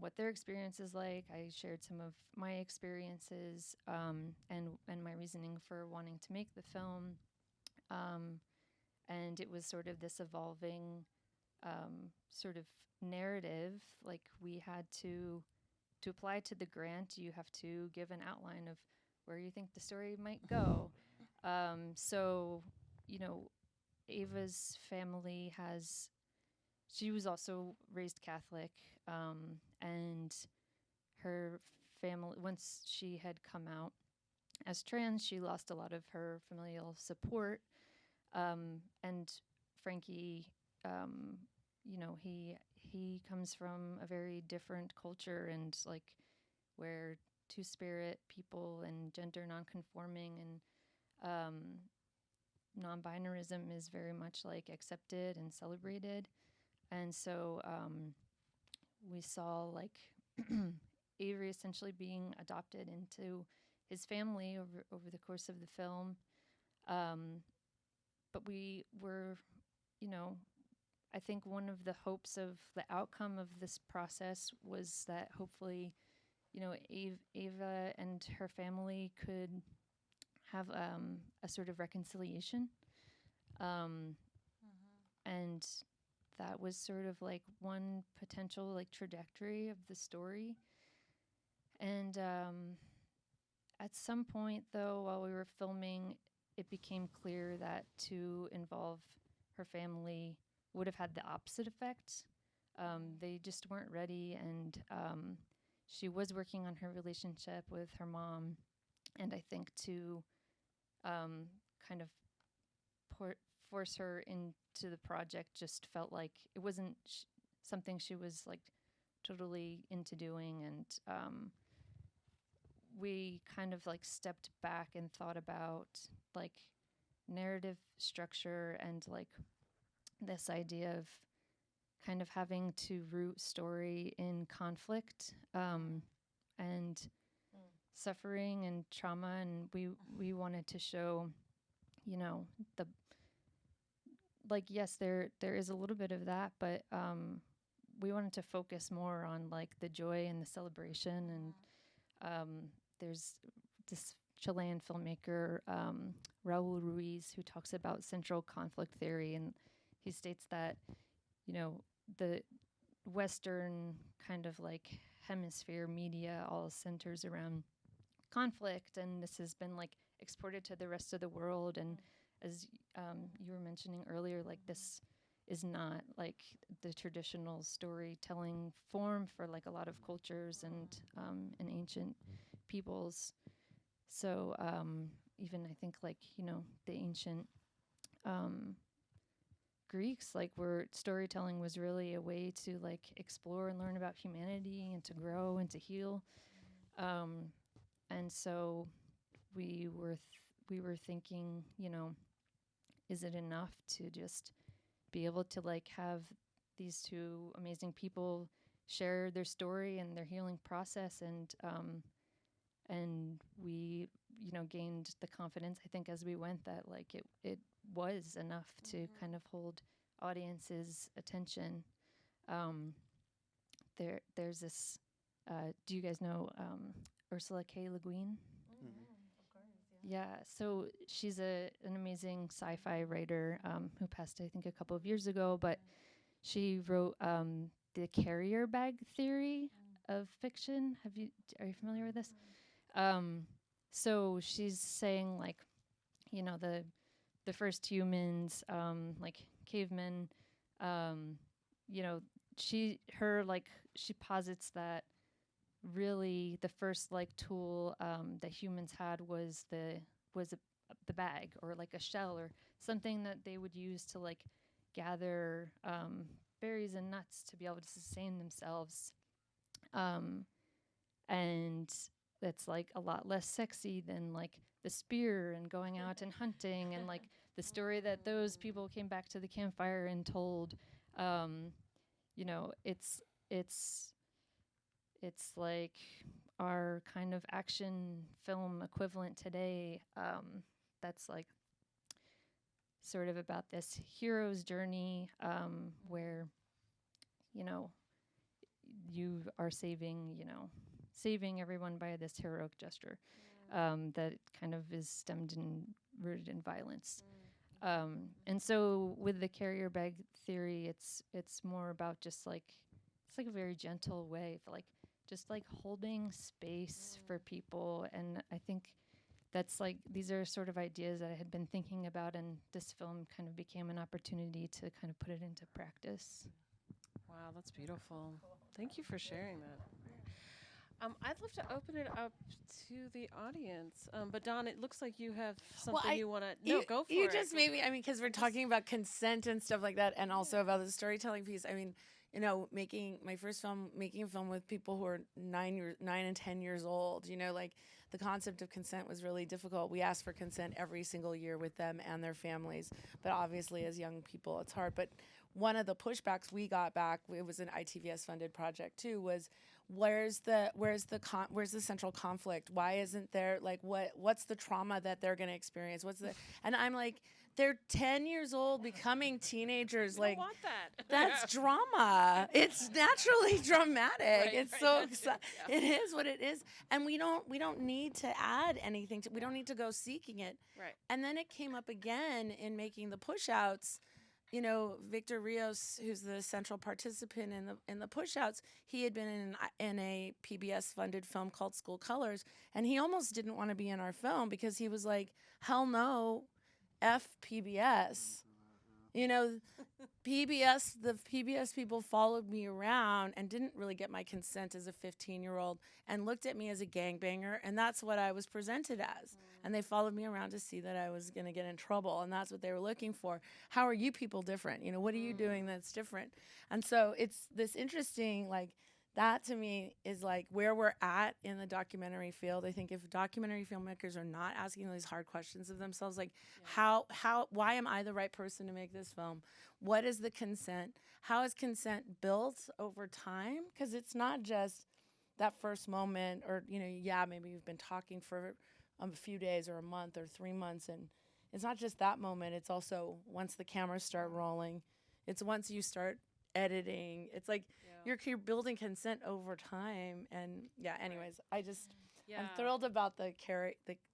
what their experience is like. I shared some of my experiences and my reasoning for wanting to make the film. And it was sort of this evolving sort of narrative. Like we had to apply to the grant, you have to give an outline of where you think the story might go. So, Ava's family she was also raised Catholic, and her family, once she had come out as trans, she lost a lot of her familial support. And Frankie, he comes from a very different culture and like where two-spirit people and gender non-conforming and non-binarism is very much like accepted and celebrated. And so we saw like Avery essentially being adopted into his family over the course of the film. But we were, I think one of the hopes of the outcome of this process was that hopefully, Ava and her family could have a sort of reconciliation. And that was sort of like one potential like trajectory of the story. And at some point, though, while we were filming, it became clear that to involve her family would have had the opposite effect. They just weren't ready, and she was working on her relationship with her mom, and I think to kind of force her into the project just felt like it wasn't something she was like totally into doing, and we kind of like stepped back and thought about like narrative structure and like this idea of kind of having to root story in conflict and suffering and trauma, and we wanted to show, the like yes, there is a little bit of that, but we wanted to focus more on like the joy and the celebration. And there's this Chilean filmmaker, Raul Ruiz, who talks about central conflict theory, and he states that, you know, the Western kind of like hemisphere media all centers around conflict, and this has been like exported to the rest of the world. And as you were mentioning earlier, like this is not like the traditional storytelling form for like a lot of cultures and ancient peoples. So even I think like, you know, the ancient Greeks, like where storytelling was really a way to like explore and learn about humanity and to grow and to heal. And so we were thinking, you know, is it enough to just be able to like have these two amazing people share their story and their healing process, and we, you know, gained the confidence, I think, as we went, that like it was enough to kind of hold audiences' attention. There's this, do you guys know Ursula K. Le Guin? Yeah, so she's an amazing sci-fi writer who passed, I think, a couple of years ago, but she wrote the carrier bag theory of fiction. Are you familiar with this? So she's saying, like, you know, the first humans, like cavemen, you know, she posits that really the first like tool that humans had was the bag, or like a shell or something that they would use to like gather berries and nuts to be able to sustain themselves. And that's like a lot less sexy than like the spear and going out and hunting and like the story that those people came back to the campfire and told. You know, it's like our kind of action film equivalent today. That's like sort of about this hero's journey, where, you know, you are saving everyone by this heroic gesture, that kind of is stemmed and rooted in violence. And so with the carrier bag theory, it's more about just like, it's like a very gentle way of like just like holding space for people. And I think that's like, these are sort of ideas that I had been thinking about, and this film kind of became an opportunity to kind of put it into practice. Wow, that's beautiful. Thank you for sharing that. I'd love to open it up to the audience. But Dawn, it looks like you have something you want to... No, go for it. You just maybe, I mean, because we're talking about consent and stuff like that, and also about the storytelling piece. I mean, you know, making a film with people who are 9 and 10 years old, you know, like the concept of consent was really difficult. We asked for consent every single year with them and their families, but obviously as young people, it's hard. But one of the pushbacks we got back, it was an ITVS funded project too, was where's the central conflict? Why isn't there, like, what's the trauma that they're going to experience? And I'm like, they're 10 years old, becoming teenagers. Like, want that. That's drama. It's naturally dramatic. It is what it is, and we don't need to add anything we don't need to go seeking it. Right. And then it came up again in making the push-outs. You know, Victor Rios, who's the central participant in the push-outs, he had been in a PBS-funded film called School Colors, and he almost didn't want to be in our film because he was like, hell no, F PBS. You know, the PBS people followed me around and didn't really get my consent as a 15-year-old and looked at me as a gangbanger, and that's what I was presented as. And they followed me around to see that I was going to get in trouble, and that's what they were looking for. How are you people different? You know, what are you doing that's different? And so it's this interesting, like, that to me is like where we're at in the documentary field. I think if documentary filmmakers are not asking these hard questions of themselves, like why am I the right person to make this film? What is the consent? How is consent built over time? Because it's not just that first moment, or, you know, maybe you've been talking for a few days or a month or 3 months, and it's not just that moment. It's also once the cameras start rolling. It's once you start editing. It's like you're building consent over time. And anyways, I'm thrilled about the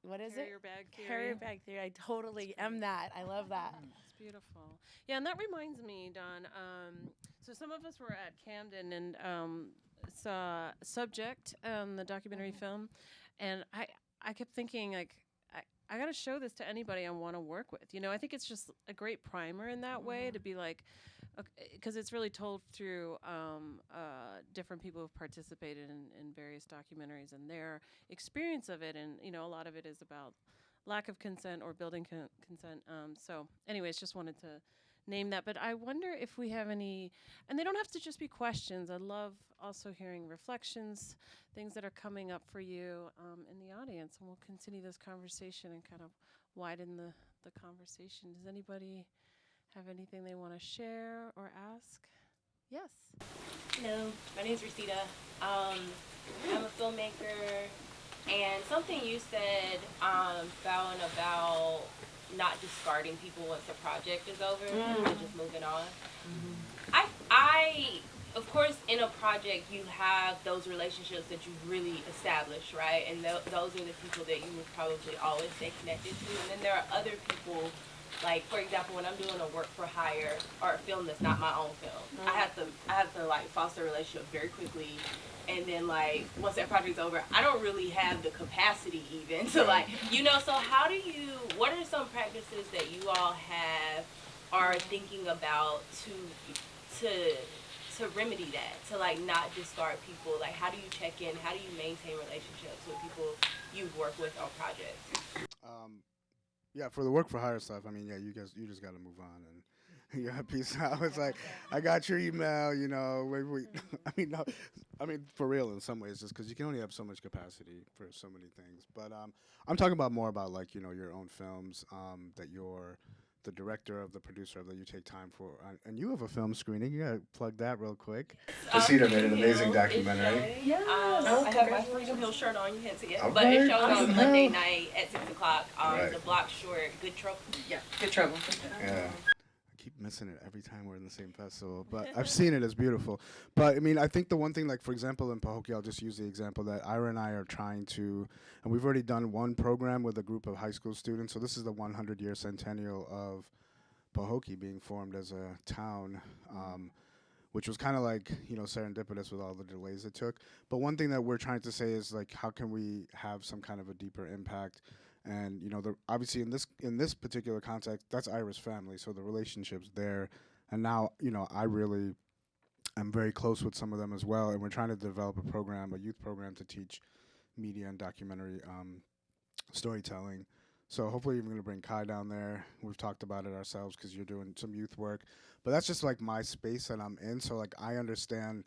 what is carrier it? Bag theory. Carrier bag theory. I totally am that. I love that. It's beautiful. Yeah, and that reminds me, Don. So some of us were at Camden and saw Subject, the documentary film, and I kept thinking like I got to show this to anybody I want to work with. I think it's just a great primer in that way to be like, because it's really told through different people who've participated in various documentaries and their experience of it, and a lot of it is about lack of consent or building consent. So anyways, just wanted to name that. But I wonder if we have any, and they don't have to just be questions. I love also hearing reflections, things that are coming up for you in the audience, and we'll continue this conversation and kind of widen the conversation. Does anybody have anything they want to share or ask? Yes. Hello, my name is Rosita. I'm a filmmaker, and something you said, Bhawin, about not discarding people once the project is over and just moving on. I, of course, in a project, you have those relationships that you really establish, right? And those are the people that you would probably always stay connected to. And then there are other people, like, for example, when I'm doing a work for hire or a film that's not my own film, I have to like foster a relationship very quickly. And then, like, once that project's over, I don't really have the capacity even to, like, so what are some practices that you all are thinking about to remedy that, to, like, not discard people? Like, how do you check in? How do you maintain relationships with people you work with on projects? Yeah, for the work for hire stuff, I mean, you just got to move on and peace out. It's like, I got your email, I mean, for real in some ways, just because you can only have so much capacity for so many things. But I'm talking more about, like, your own films that you're the director of, the producer of, that you take time for. And you have a film screening. You got to plug that real quick. Casita made an amazing documentary. I have my Freedom Hill shirt on. You can't see it. But it shows on Monday night at 6 o'clock. The block short, Good Trouble. Yeah, Good Trouble. Yeah. Keep missing it every time we're in the same festival, but I've seen it. It's beautiful. But I mean, I think the one thing, like, for example, in Pahokee, I'll just use the example that Ira and I are trying to, and we've already done one program with a group of high school students. So this is the 100-year centennial of Pahokee being formed as a town, which was kind of like, serendipitous with all the delays it took. But one thing that we're trying to say is, like, how can we have some kind of a deeper impact? And obviously in this particular context, that's Ira's family, so the relationship's there. And now, I really am very close with some of them as well, and we're trying to develop a youth program to teach media and documentary storytelling. So hopefully you're going to bring Kai down there. We've talked about it ourselves because you're doing some youth work. But that's just, like, my space that I'm in, so, like, I understand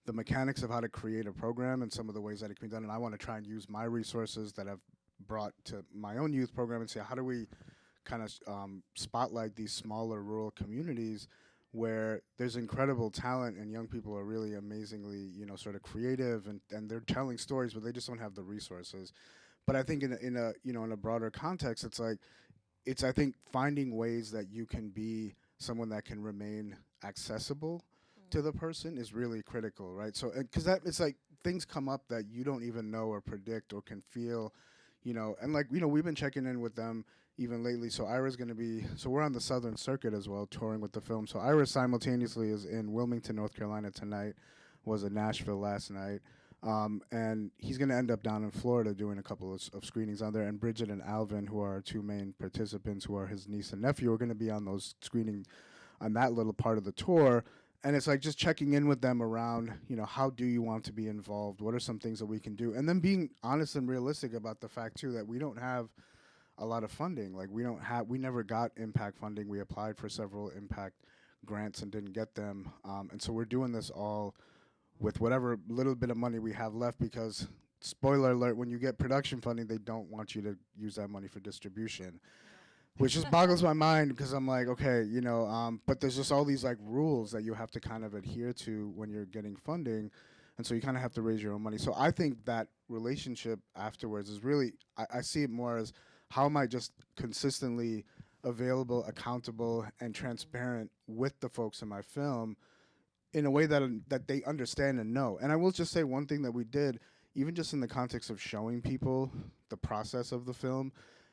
the mechanics of how to create a program and some of the ways that it can be done, and I want to try and use my resources that I've brought to my own youth program and say, how do we kind of spotlight these smaller rural communities where there's incredible talent and young people are really amazingly, sort of creative and they're telling stories, but they just don't have the resources. But I think in a broader context, it's I think finding ways that you can be someone that can remain accessible to the person is really critical, right? So, because it's like things come up that you don't even know or predict or can feel. And, like, we've been checking in with them even lately. So Ira's going to so we're on the Southern Circuit as well, touring with the film. So Ira simultaneously is in Wilmington, North Carolina tonight, was in Nashville last night. And he's going to end up down in Florida doing a couple of screenings on there. And Bridget and Alvin, who are our two main participants, who are his niece and nephew, are going to be on those screening on that little part of the tour. And it's like just checking in with them around, how do you want to be involved? What are some things that we can do? And then being honest and realistic about the fact, too, that we don't have a lot of funding. Like, we never got impact funding. We applied for several impact grants and didn't get them. And so we're doing this all with whatever little bit of money we have left because, spoiler alert, when you get production funding, they don't want you to use that money for distribution. Which just boggles my mind because I'm like, okay, but there's just all these, like, rules that you have to kind of adhere to when you're getting funding. And so you kind of have to raise your own money. So I think that relationship afterwards is really, I see it more as how am I just consistently available, accountable, and transparent with the folks in my film in a way that they understand and know. And I will just say one thing that we did, even just in the context of showing people the process of the film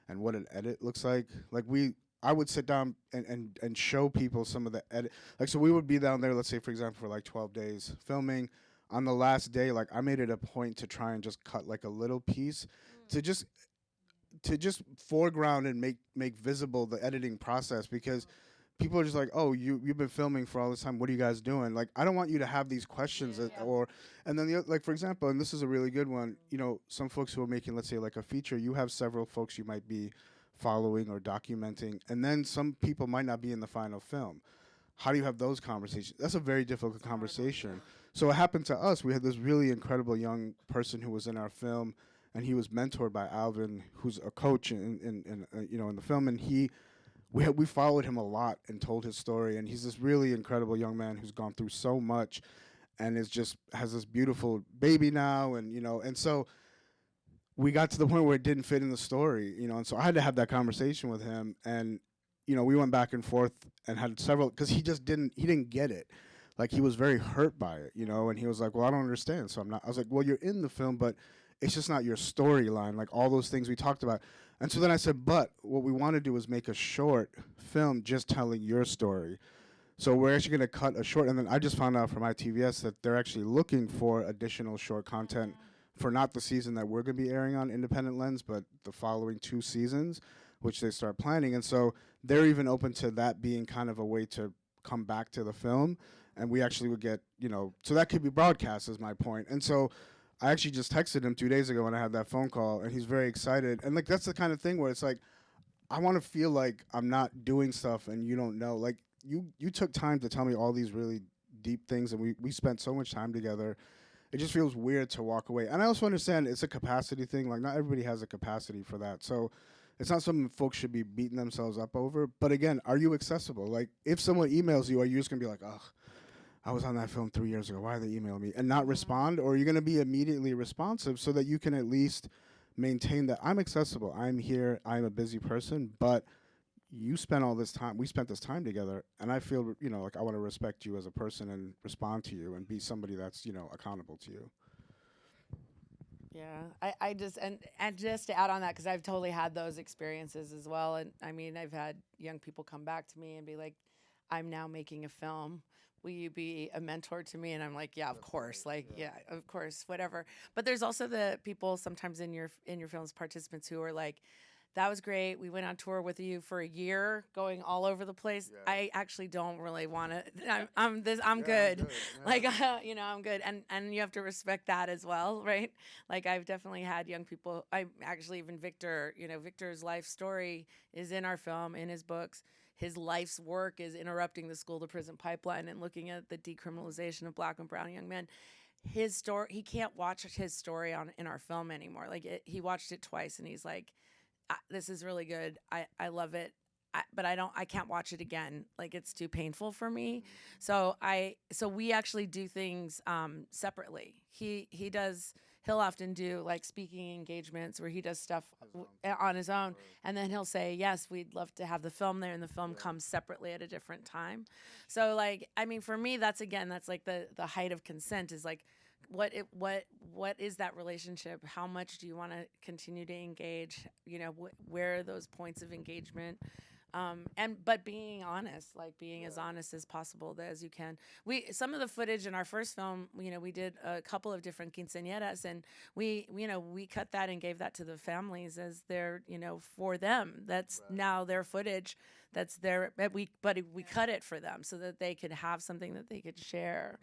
and what an edit looks like. Like I would sit down and show people some of the edit. Like, so we would be down there, let's say, for example, for like 12 days filming. On the last day, like, I made it a point to try and just cut like a little piece to just foreground and make visible the editing process, because people are just like, oh, you've been filming for all this time, what are you guys doing? Like, I don't want you to have these questions and then like, for example, and this is a really good one, you know, some folks who are making, let's say, like a feature, you have several folks you might be following or documenting, and then some people might not be in the final film. How do you have those conversations? That's a very difficult conversation. So it happened to us. We had this really incredible young person who was in our film, and he was mentored by Alvin, who's a coach in you know, in the film, and we followed him a lot and told his story, and he's this really incredible young man who's gone through so much, and has this beautiful baby now, and you know, and so we got to the point where it didn't fit in the story, you know, and so I had to have that conversation with him, and you know, we went back and forth and had several, because he didn't get it. Like, he was very hurt by it, you know, and he was like, well, I don't understand, so I'm not. I was like, well, you're in the film, but it's just not your storyline, like all those things we talked about. And so then I said, but what we want to do is make a short film just telling your story. So we're actually going to cut a short, and then I just found out from ITVS that they're actually looking for additional short content for not the season that we're going to be airing on Independent Lens, but the following 2 seasons, which they start planning. And so they're even open to that being kind of a way to come back to the film. And we actually would get, you know, so that could be broadcast, is my point. And so I actually just texted him 2 days ago when I had that phone call, and he's very excited. And like, that's the kind of thing where it's like, I want to feel like I'm not doing stuff and you don't know. Like, you took time to tell me all these really deep things, and we spent so much time together. It just feels weird to walk away. And I also understand it's a capacity thing. Like, not everybody has a capacity for that. So it's not something folks should be beating themselves up over. But again, are you accessible? Like, if someone emails you, are you just going to be like, ugh, I was on that film 3 years ago, why are they emailing me? And not respond? Or are you going to be immediately responsive so that you can at least maintain that I'm accessible, I'm here, I'm a busy person, but you spent all this time, we spent this time together, and I feel, you know, like I want to respect you as a person and respond to you and be somebody that's, you know, accountable to you. Yeah, I just, and just to add on that, because I've totally had those experiences as well. And I mean, I've had young people come back to me and be like, I'm now making a film. Will you be a mentor to me? And I'm like, yeah, of course. Like, yeah, of course, whatever. But there's also the people sometimes in your film's participants who are like, that was great. We went on tour with you for a year, going all over the place. Yeah. I actually don't really want to. I'm good. I'm good. Yeah. Like, you know, I'm good. And you have to respect that as well, right? Like, I've definitely had young people. I actually, even Victor. You know, Victor's life story is in our film, in his books. His life's work is interrupting the school-to-prison pipeline and looking at the decriminalization of Black and brown young men. His story, he can't watch his story in our film anymore. Like, he watched it twice, and he's like, this is really good. I love it. But I can't watch it again. Like, it's too painful for me. So we actually do things separately. He'll often do like speaking engagements where he does stuff on his own. And then he'll say, yes, we'd love to have the film there, and the film comes separately at a different time. So, like, I mean, for me, that's like the height of consent, is like, what is that relationship? How much do you want to continue to engage? You know, where are those points of engagement? But being honest, like being as honest as possible as you can. Some of the footage in our first film, you know, we did a couple of different quinceañeras, and we cut that and gave that to the families as their, you know, for them. That's now their footage. That's their, but we cut it for them so that they could have something that they could share.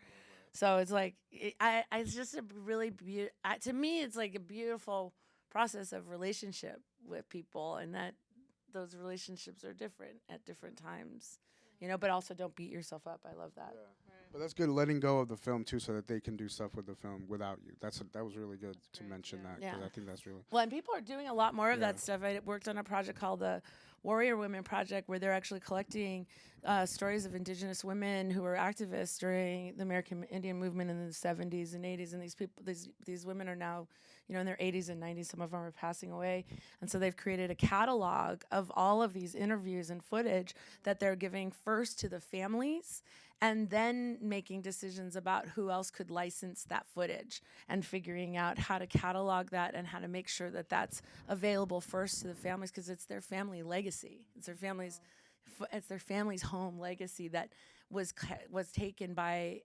So it's like, it's just a really to me, it's like a beautiful process of relationship with people, and that those relationships are different at different times, you know, but also don't beat yourself up. I love that. Yeah. Right. But that's good, letting go of the film too, so that they can do stuff with the film without you. That was really good to mention that, because I think that's really... Well, and people are doing a lot more of that stuff. I worked on a project called the Warrior Women Project, where they're actually collecting stories of indigenous women who were activists during the American Indian movement in the 70s and 80s, and these women are now, in their 80s and 90s. Some of them are passing away, and so they've created a catalog of all of these interviews and footage that they're giving first to the families, and then making decisions about who else could license that footage, and figuring out how to catalog that and how to make sure that that's available first to the families, because it's their family legacy. It's their family's home legacy that was taken by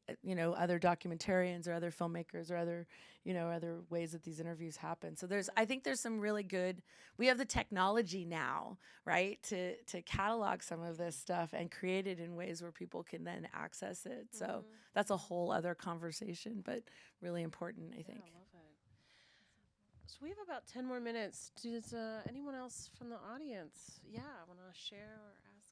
other documentarians or other filmmakers or other ways that these interviews happen. So I think there's some really good. We have the technology now, right, to catalog some of this stuff and create it in ways where people can then access it. So that's a whole other conversation, but really important, I think. I love it. So we have about 10 more minutes. Does anyone else from the audience, want to share or ask?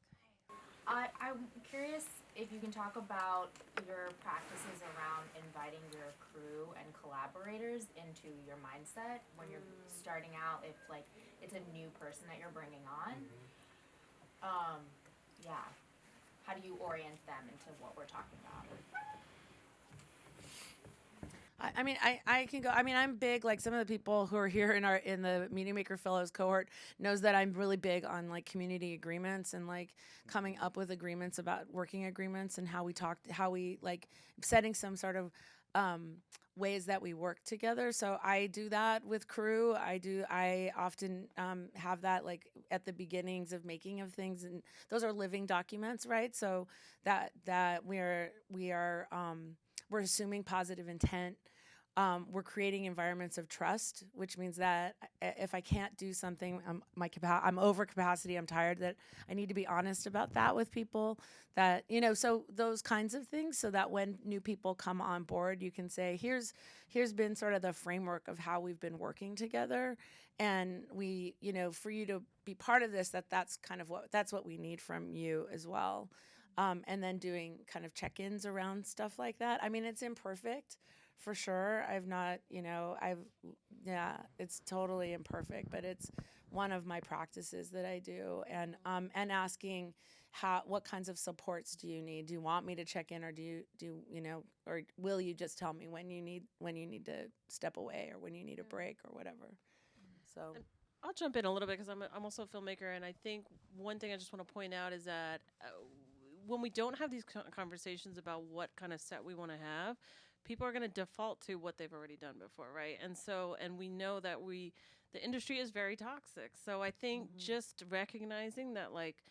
I'm curious if you can talk about your practices around inviting your crew and collaborators into your mindset when you're starting out, if like it's a new person that you're bringing on. How do you orient them into what we're talking about? I can go. I'm big, like some of the people who are here in the Media Maker Fellows cohort knows that I'm really big on like community agreements and like coming up with agreements about working agreements and how we like setting some sort of ways that we work together. So I do that with crew. I often have that like at the beginnings of making of things, and those are living documents, right? So that we're assuming positive intent. We're creating environments of trust, which means that if I can't do something, I'm over capacity, I'm tired, that I need to be honest about that with people, that, so those kinds of things, so that when new people come on board, you can say, here's been sort of the framework of how we've been working together. And we, for you to be part of this, that's what we need from you as well. And then doing kind of check-ins around stuff like that. It's imperfect. For sure. It's totally imperfect, but it's one of my practices that I do. And asking what kinds of supports do you need? Do you want me to check in, or or will you just tell me when you need to step away, or when you need a break, or whatever? So and I'll jump in a little bit, because I'm also a filmmaker, and I think one thing I just want to point out is that when we don't have these conversations about what kind of set we want to have, people are going to default to what they've already done before, right? And we know that the industry is very toxic. So I think just recognizing that, like,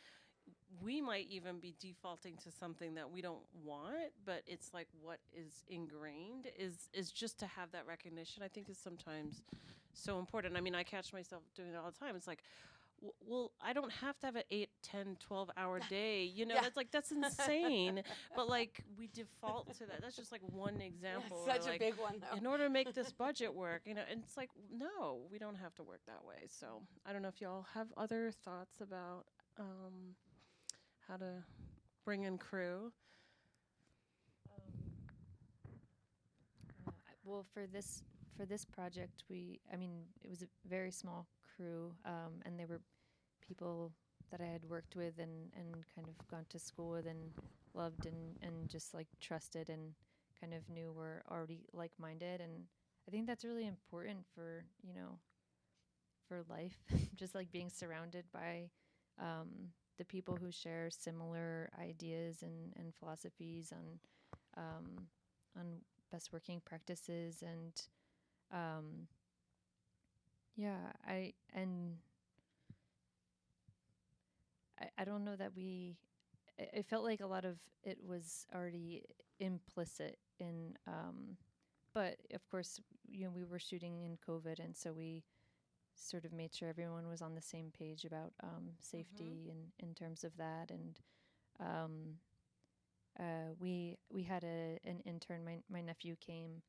we might even be defaulting to something that we don't want, but it's like what is ingrained is just to have that recognition, I think, is sometimes so important. I catch myself doing it all the time. It's like, well, I don't have to have an 8, 10, 12-hour day. That's insane. But like we default to that. That's just like one example. Yeah, such a big one, though. In order to make this budget work, and it's like, no, we don't have to work that way. So I don't know if y'all have other thoughts about how to bring in crew. Well, for this project, it was a very small crew, and they were people that I had worked with and kind of gone to school with and loved and just like trusted and kind of knew were already like-minded. And I think that's really important for life, just like being surrounded by the people who share similar ideas and philosophies on best working practices. And I don't know that it felt like a lot of it was already implicit in, but of course, we were shooting in COVID, and so we sort of made sure everyone was on the same page about safety in terms of that. And we had an intern, my nephew came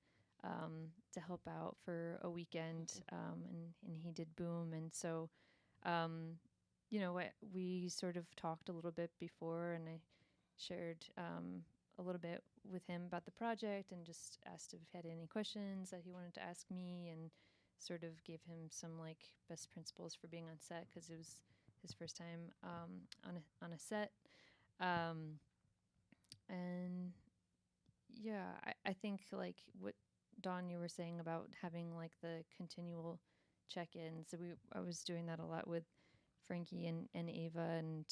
to help out for a weekend, and he did boom. And so, we sort of talked a little bit before, and I shared a little bit with him about the project and just asked if he had any questions that he wanted to ask me, and sort of gave him some like best principles for being on set, because it was his first time on a set. And yeah, I think like what Dawn you were saying about having like the continual check-ins. So I was doing that a lot with Frankie and Ava, and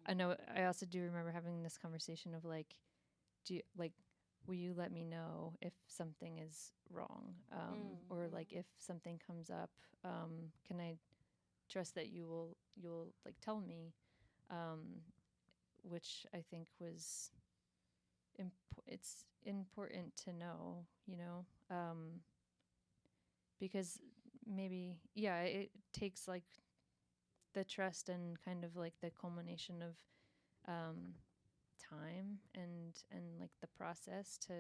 I know I also do remember having this conversation of like, will you let me know if something is wrong, or like if something comes up, can I trust that you'll like tell me, which I think was it's important to know, because maybe it takes like the trust and kind of like the culmination of time and like the process to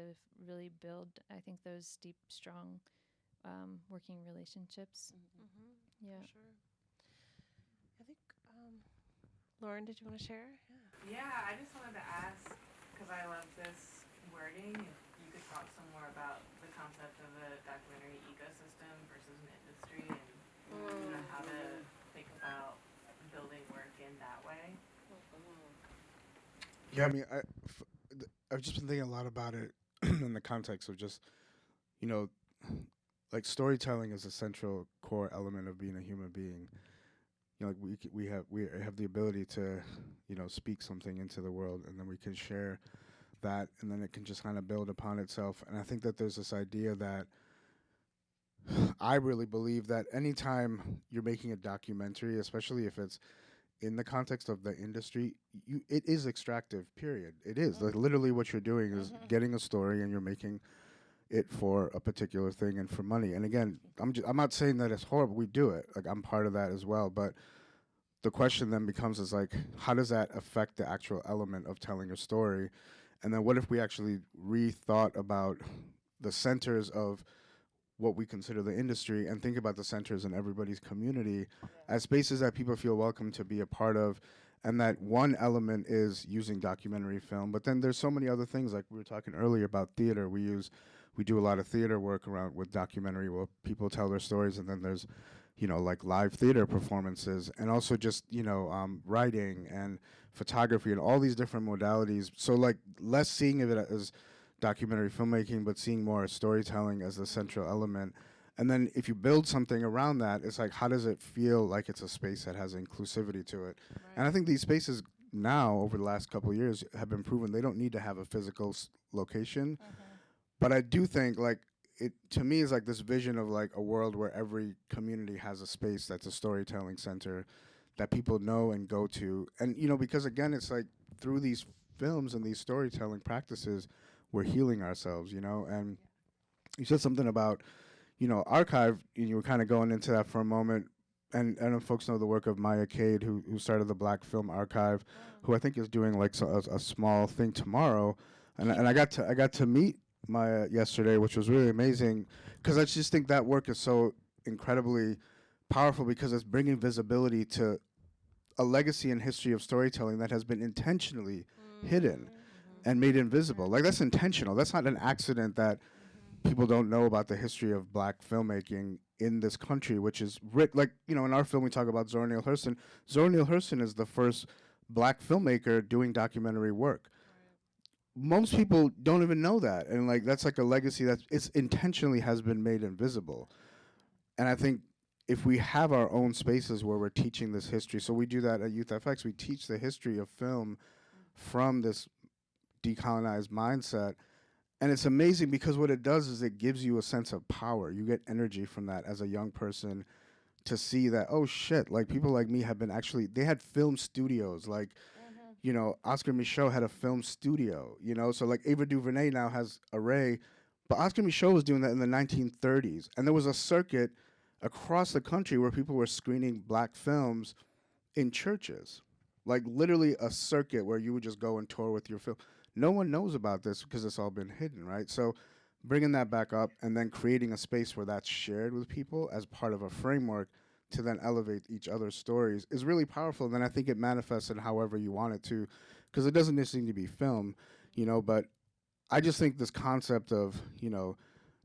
really build, I think, those deep, strong working relationships. Yeah. For sure. I think, Lauren, did you want to share? Yeah, I just wanted to ask, because I love this wording, if you could talk some more about the concept of a documentary ecosystem versus an industry, and how to think about building work in that way. Yeah, I mean, I've just been thinking a lot about it in the context of just, like storytelling is a central core element of being a human being. Like we have the ability to, speak something into the world, and then we can share that, and then it can just kind of build upon itself. And I think that there's this idea that I really believe that anytime you're making a documentary, especially if it's in the context of the industry, it is extractive, period. It is. Like literally what you're doing is getting a story and you're making it for a particular thing and for money. And again, I'm not saying that it's horrible. We do it. Like I'm part of that as well. But the question then becomes is like, how does that affect the actual element of telling a story? And then what if we actually rethought about the centers of what we consider the industry and think about the centers in everybody's community as spaces that people feel welcome to be a part of, and that one element is using documentary film, but then there's so many other things, like we were talking earlier about theater. We do a lot of theater work around with documentary where people tell their stories, and then there's like live theater performances, and also just writing and photography and all these different modalities. So like less seeing of it as documentary filmmaking, but seeing more storytelling as the central element. And then if you build something around that, it's like, how does it feel like it's a space that has inclusivity to it? Right. And I think these spaces now, over the last couple of years, have been proven they don't need to have a physical location. But I do think, like, it to me is like this vision of like a world where every community has a space that's a storytelling center that people know and go to. And, because again, it's like through these films and these storytelling practices, we're healing ourselves, and you said something about, archive, and you were kind of going into that for a moment. And I don't know if folks know the work of Maya Cade, who started the Black Film Archive, who I think is doing like a small thing tomorrow. And I got to meet Maya yesterday, which was really amazing, because I just think that work is so incredibly powerful, because it's bringing visibility to a legacy and history of storytelling that has been intentionally hidden and made invisible. Like that's intentional. That's not an accident that people don't know about the history of Black filmmaking in this country, which is like, in our film we talk about Zora Neale Hurston. Zora Neale Hurston is the first Black filmmaker doing documentary work. Most people don't even know that, and like that's like a legacy that it's intentionally has been made invisible. And I think if we have our own spaces where we're teaching this history, so we do that at Youth FX, we teach the history of film from this decolonized mindset. And it's amazing because what it does is it gives you a sense of power. You get energy from that as a young person to see that, oh shit, like people like me have been they had film studios. Like, Oscar Michaud had a film studio, so like Ava DuVernay now has Array, but Oscar Michaud was doing that in the 1930s. And there was a circuit across the country where people were screening Black films in churches. Like literally a circuit where you would just go and tour with your film. No one knows about this because it's all been hidden, right? So bringing that back up and then creating a space where that's shared with people as part of a framework to then elevate each other's stories is really powerful. And then I think it manifests in however you want it to, because it doesn't necessarily need to be film, but I just think this concept of,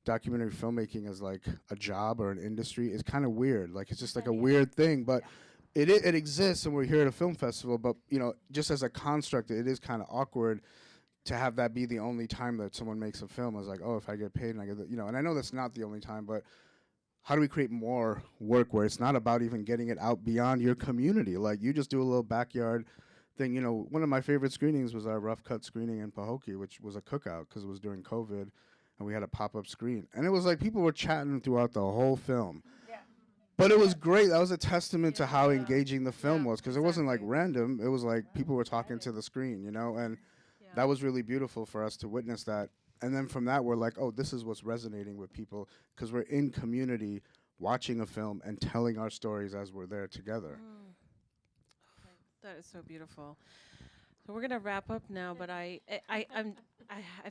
documentary filmmaking as like a job or an industry is kind of weird. Like it's just like a weird thing, but it exists, and we're here at a film festival. But you know, just as a construct, it is kind of awkward to have that be the only time that someone makes a film. Is like, oh, if I get paid and I get you know, and I know that's not the only time, but how do we create more work where it's not about even getting it out beyond your community? Like, you just do a little backyard thing. You know, one of my favorite screenings was our rough cut screening in Pahokee, which was a cookout because it was during COVID, and we had a pop-up screen. And it was like people were chatting throughout the whole film. Yeah. But it was great. That was a testament to how engaging the film was, because it wasn't like random. It was like people were talking to the screen, you know, and that was really beautiful for us to witness that. And then from that, we're like, oh, this is what's resonating with people, because we're in community watching a film and telling our stories as we're there together. That is so beautiful. So we're gonna wrap up now, but I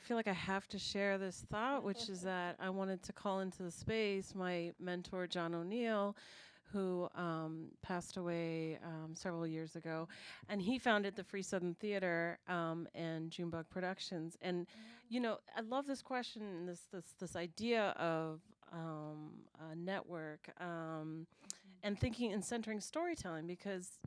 feel like I have to share this thought, which is that I wanted to call into the space my mentor, John O'Neill, who passed away several years ago, and he founded the Free Southern Theater and Junebug Productions. And you know, I love this question and this idea of a network and thinking and centering storytelling, because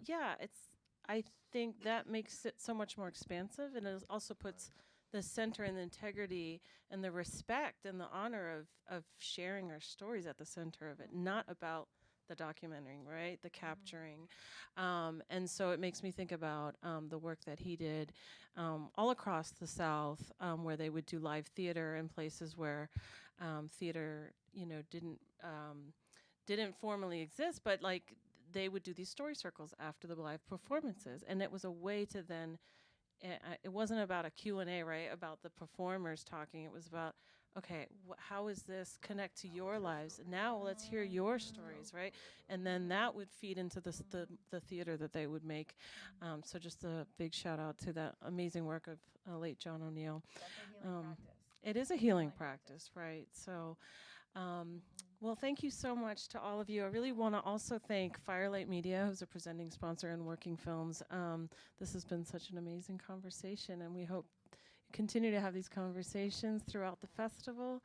I think that makes it so much more expansive, and it also puts the center and the integrity and the respect and the honor of sharing our stories at the center of it, not about the documenting, right? The capturing. And so it makes me think about the work that he did all across the South, where they would do live theater in places where theater, you know, didn't formally exist, but like they would do these story circles after the live performances. And it was a way to then, it wasn't about a Q&A, right? About the performers talking. It was about, okay, how is this connect to your lives? Now let's hear your stories, right? And then that would feed into the theater that they would make. So just a big shout out to that amazing work of late John O'Neill. It is a healing practice, right? So, well, thank you so much to all of you. I really want to also thank Firelight Media, who's a presenting sponsor in Working Films. This has been such an amazing conversation, and we hope you continue to have these conversations throughout the festival.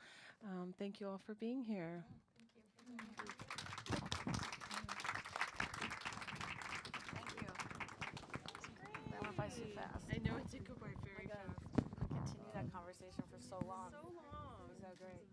Thank you all for being here. Thank you. That went by so fast. I know it did go by very fast. Continue that conversation for so long. So long. So great.